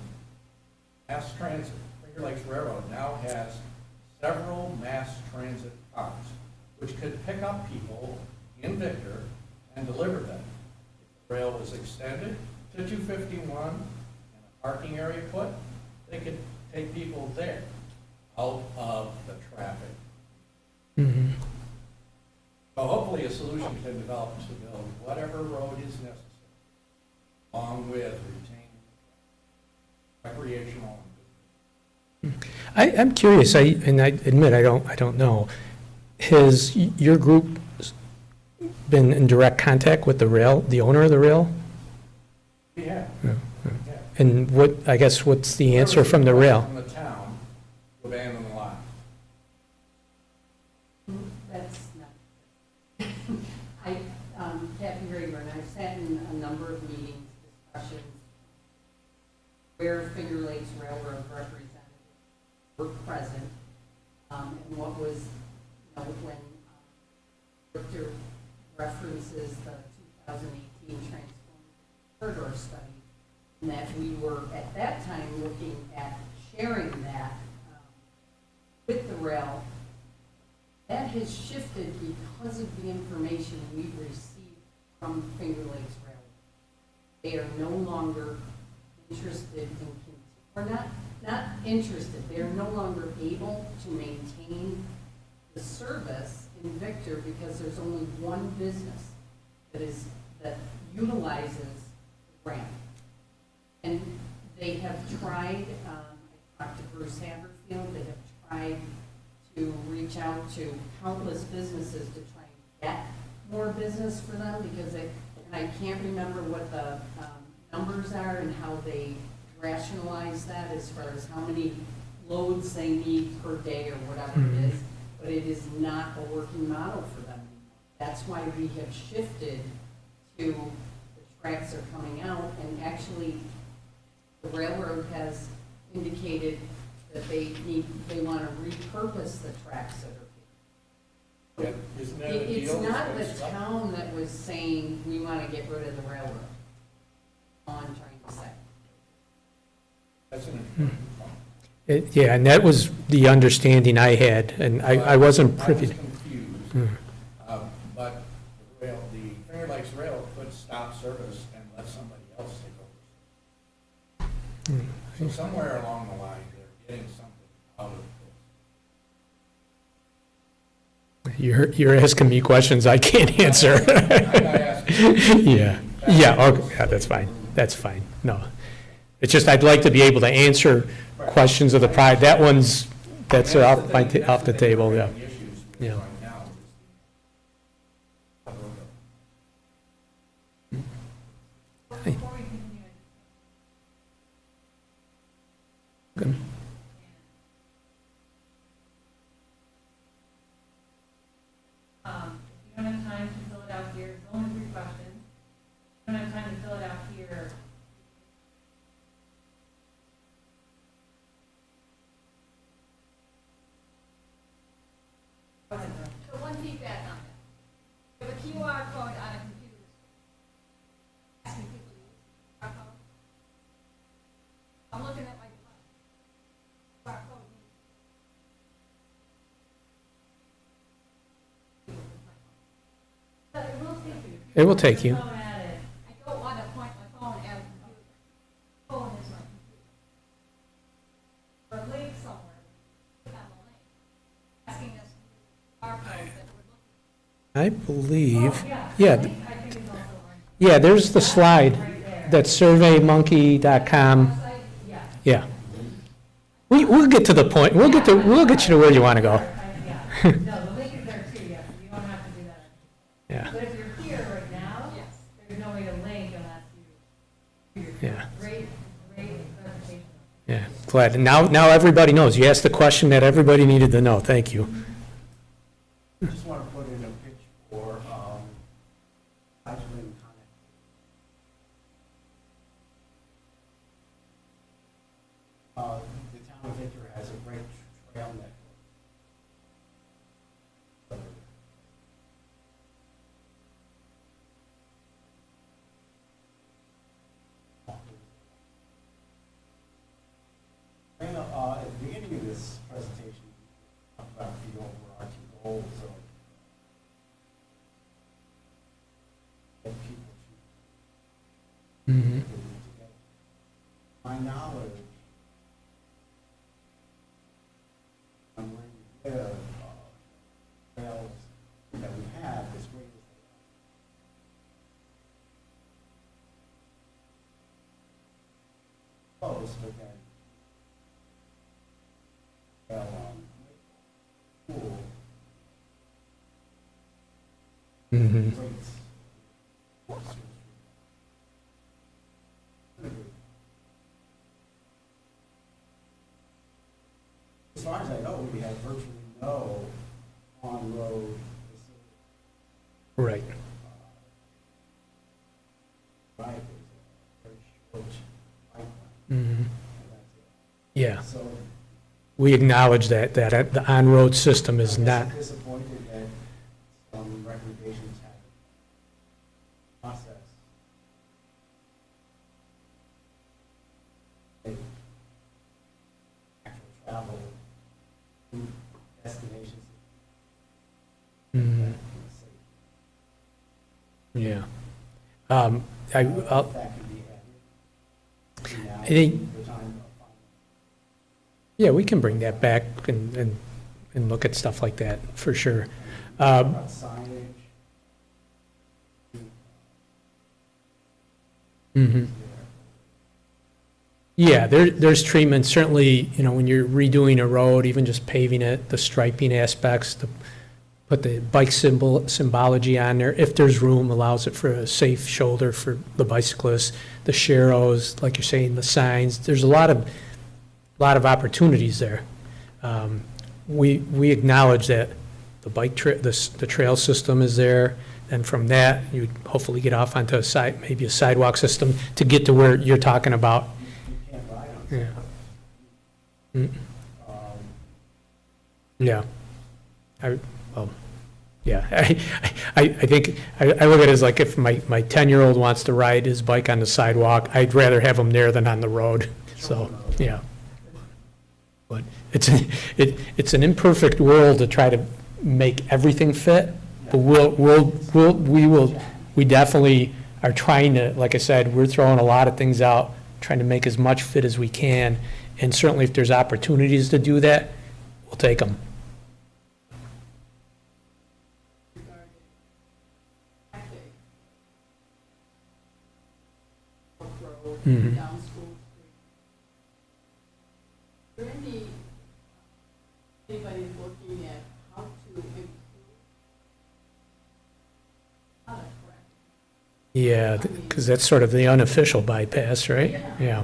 Mass transit. Finger Lakes Railroad now has several mass transit cars, which could pick up people in Victor and deliver them. If the rail was extended to 251 and a parking area put, they could take people there, out of the traffic. Mhm. So hopefully a solution can develop to build whatever road is necessary, along with retaining recreational. I'm curious, and I admit, I don't know. Has your group been in direct contact with the rail, the owner of the rail? Yeah. Yeah. And what's the answer from the rail? From the town to abandon the lot. That's not. Kathy Rayburn, I've sat in a number of meetings, discussions, where Finger Lakes Railroad representatives were present, and what was, when Victor references the 2018 Transformative Corridor Study, and that we were at that time looking at sharing that with the rail. That has shifted because of the information we've received from Finger Lakes Railroad. They are no longer interested in, or not interested, they are no longer able to maintain the service in Victor because there's only one business that utilizes the ramp. And they have tried, I talked to Bruce Haverfield, they have tried to reach out to countless businesses to try and get more business for them because and I can't remember what the numbers are and how they rationalize that as far as how many loads they need per day or whatever it is, but it is not a working model for them anymore. That's why we have shifted to the tracks are coming out, and actually the railroad has indicated that they want to repurpose the tracks that are here. Yeah, isn't that a deal? It's not the town that was saying, we want to get rid of the railroad. All I'm trying to say. That's an important point. Yeah, and that was the understanding I had, and I wasn't privy. I was confused. But the Finger Lakes Rail could stop service and let somebody else take over. So somewhere along the line, they're getting something out of this. You're asking me questions I can't answer. I'm not asking. Yeah, okay, yeah, that's fine, no. It's just I'd like to be able to answer questions of the pride, that's off the table, yeah. Yeah. Before we continue, Good. if you don't have time to fill it out here, it's only 3 questions. If you don't have time to fill it out here. So one feedback on that. You have a QR code on a computer. Asking people to use the QR code. I'm looking at my device. QR code means. But it will take you. It will take you. Phone at it. I don't want to point my phone at a computer. Phone is my computer. Or a link somewhere. Click on the link. Asking us to use the QR code that we're looking I believe, Oh, yeah. yeah, I think it's also on. yeah, there's the slide, Right there. that's surveymonkey.com, Website? Yeah. yeah. We'll get to the point, we'll get you to where you want to go. Yeah. No, the link is there too, yeah. here right now, Yes. there's no way to link unless you. Yeah. Great presentation. Yeah, glad. And now everybody knows. You asked the question that everybody needed to know. Thank you. I just want to put in a pitch for, cycling connect. The town of Victor has a great trail network. At the beginning of this presentation, we talked about the overarching goals of what people choose Mm-hmm. to do together. My knowledge, and where you live, trails that we have is great as they are. Close, but then pool Mm-hmm. rates. As far as I know, we have virtually no on-road facility. Right. Right, there's a very short bike lane, Mm-hmm. and that's Yeah, it. So we acknowledge that the on-road system is I'm not, disappointed that some recommendations have process. Actual travel to destinations. Mhm. yeah. I'll, That could be added. Now, I think- the time of final. yeah, we can bring that back and look at stuff like that, for sure. About signage. Mhm. Yeah, there's treatment, certainly, when you're redoing a road, even just paving it, the striping aspects, put the bike symbology on there, if there's room, allows it for a safe shoulder for the bicyclists, the sharrows, like you're saying, the signs, there's a lot of opportunities there. We acknowledge that the the trail system is there, and from that, you'd hopefully get off onto maybe a sidewalk system to get to where you're talking about. You can't ride on Yeah. it. Mm, Yeah. Yeah, I think, I look at it as like if my 10-year-old wants to ride his bike on the sidewalk, I'd rather have him there than on the road, so, yeah. But it's an imperfect world to try to make everything fit, but we definitely are trying to, like I said, we're throwing a lot of things out, trying to make as much fit as we can, and certainly if there's opportunities to do that, we'll take them. Mhm. Down School Street. Is there anybody looking at how to improve product practice? Yeah, because that's sort of the unofficial bypass, right? Yeah.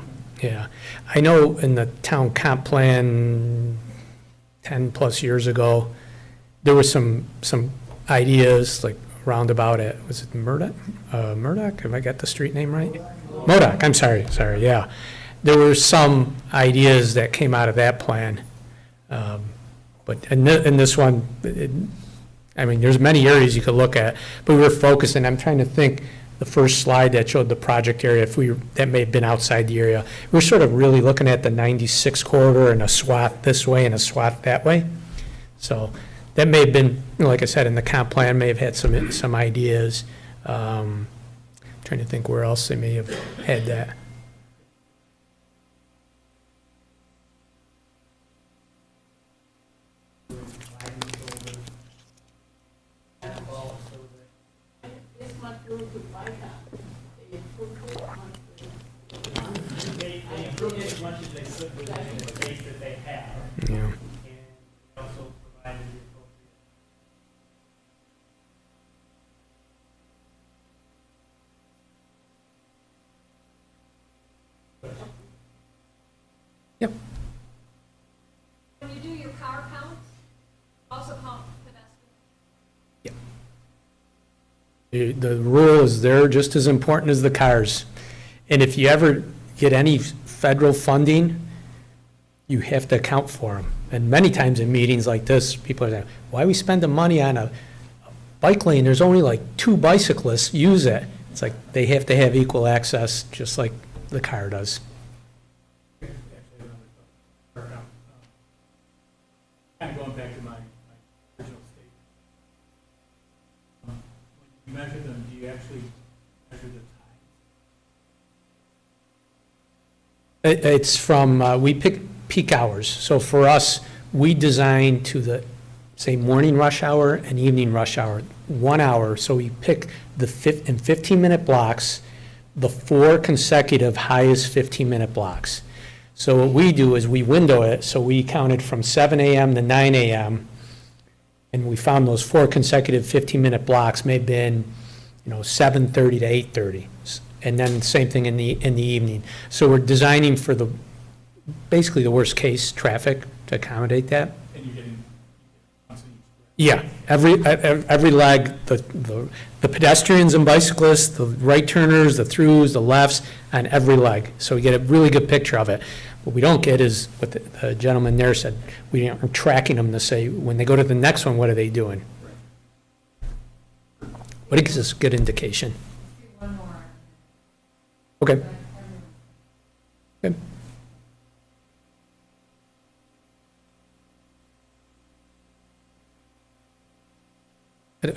I know in the town comp plan 10-plus years ago, there were some ideas, like roundabout at, was it Murdoch? Murdoch, have I got the street name right? Modoc, I'm sorry, yeah. There were some ideas that came out of that plan. But in this one, there's many areas you could look at, but we were focusing, I'm trying to think, the first slide that showed the project area, that may have been outside the area. We're sort of really looking at the 96 corridor and a swath this way and a swath that way. So that may have been, like I said, in the comp plan, may have had some ideas. Trying to think where else they may have had that. This much room to bike on. They improved it on They improved it as much as they could within the space that they have, Yeah. and also provided the appropriate Yep. When you do your car count, also count pedestrians. The rule is they're just as important as the cars. And if you ever get any federal funding, you have to account for them. And many times in meetings like this, people are saying, why are we spending money on a bike lane? There's only like 2 bicyclists use it. It's like they have to have equal access, just like the car does. Actually, another thought. Kind of going back to my original statement. When you measure them, do you actually measure the time? It's from, we pick peak hours. So for us, we design to the, say, morning rush hour and evening rush hour, 1 hour. So we pick in 15-minute blocks, the 4 consecutive highest 15-minute blocks. So what we do is we window it, so we counted from 7 a.m. to 9 a.m., and we found those 4 consecutive 15-minute blocks may have been, 7:30 to 8:30, and then same thing in the evening. So we're designing for basically the worst case traffic to accommodate that. And you're getting once in each. Yeah, every leg, the pedestrians and bicyclists, the right turners, the throughs, the lefts, on every leg. So we get a really good picture of it. What we don't get is what the gentleman there said. We aren't tracking them to say, when they go to the next one, what are they doing? But it gives us a good indication. One more. Okay. Good.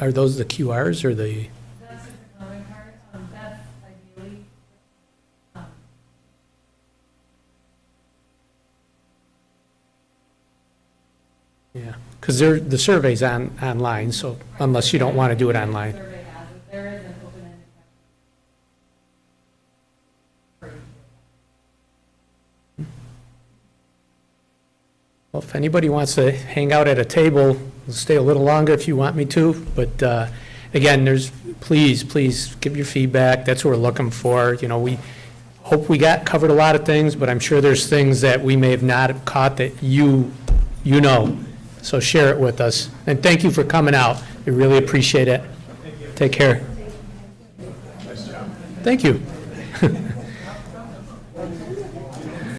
Are those the QRs or the? That's just a comment card, that's ideally, Yeah, because the survey's online, so unless you don't want to do it online. survey has it, there is an open-ended question. Well, if anybody wants to hang out at a table, we'll stay a little longer if you want me to, but again, please give your feedback, that's what we're looking for. We hope we covered a lot of things, but I'm sure there's things that we may have not caught that you know. So share it with us. And thank you for coming out. We really appreciate it. Take care. Nice job. Thank you.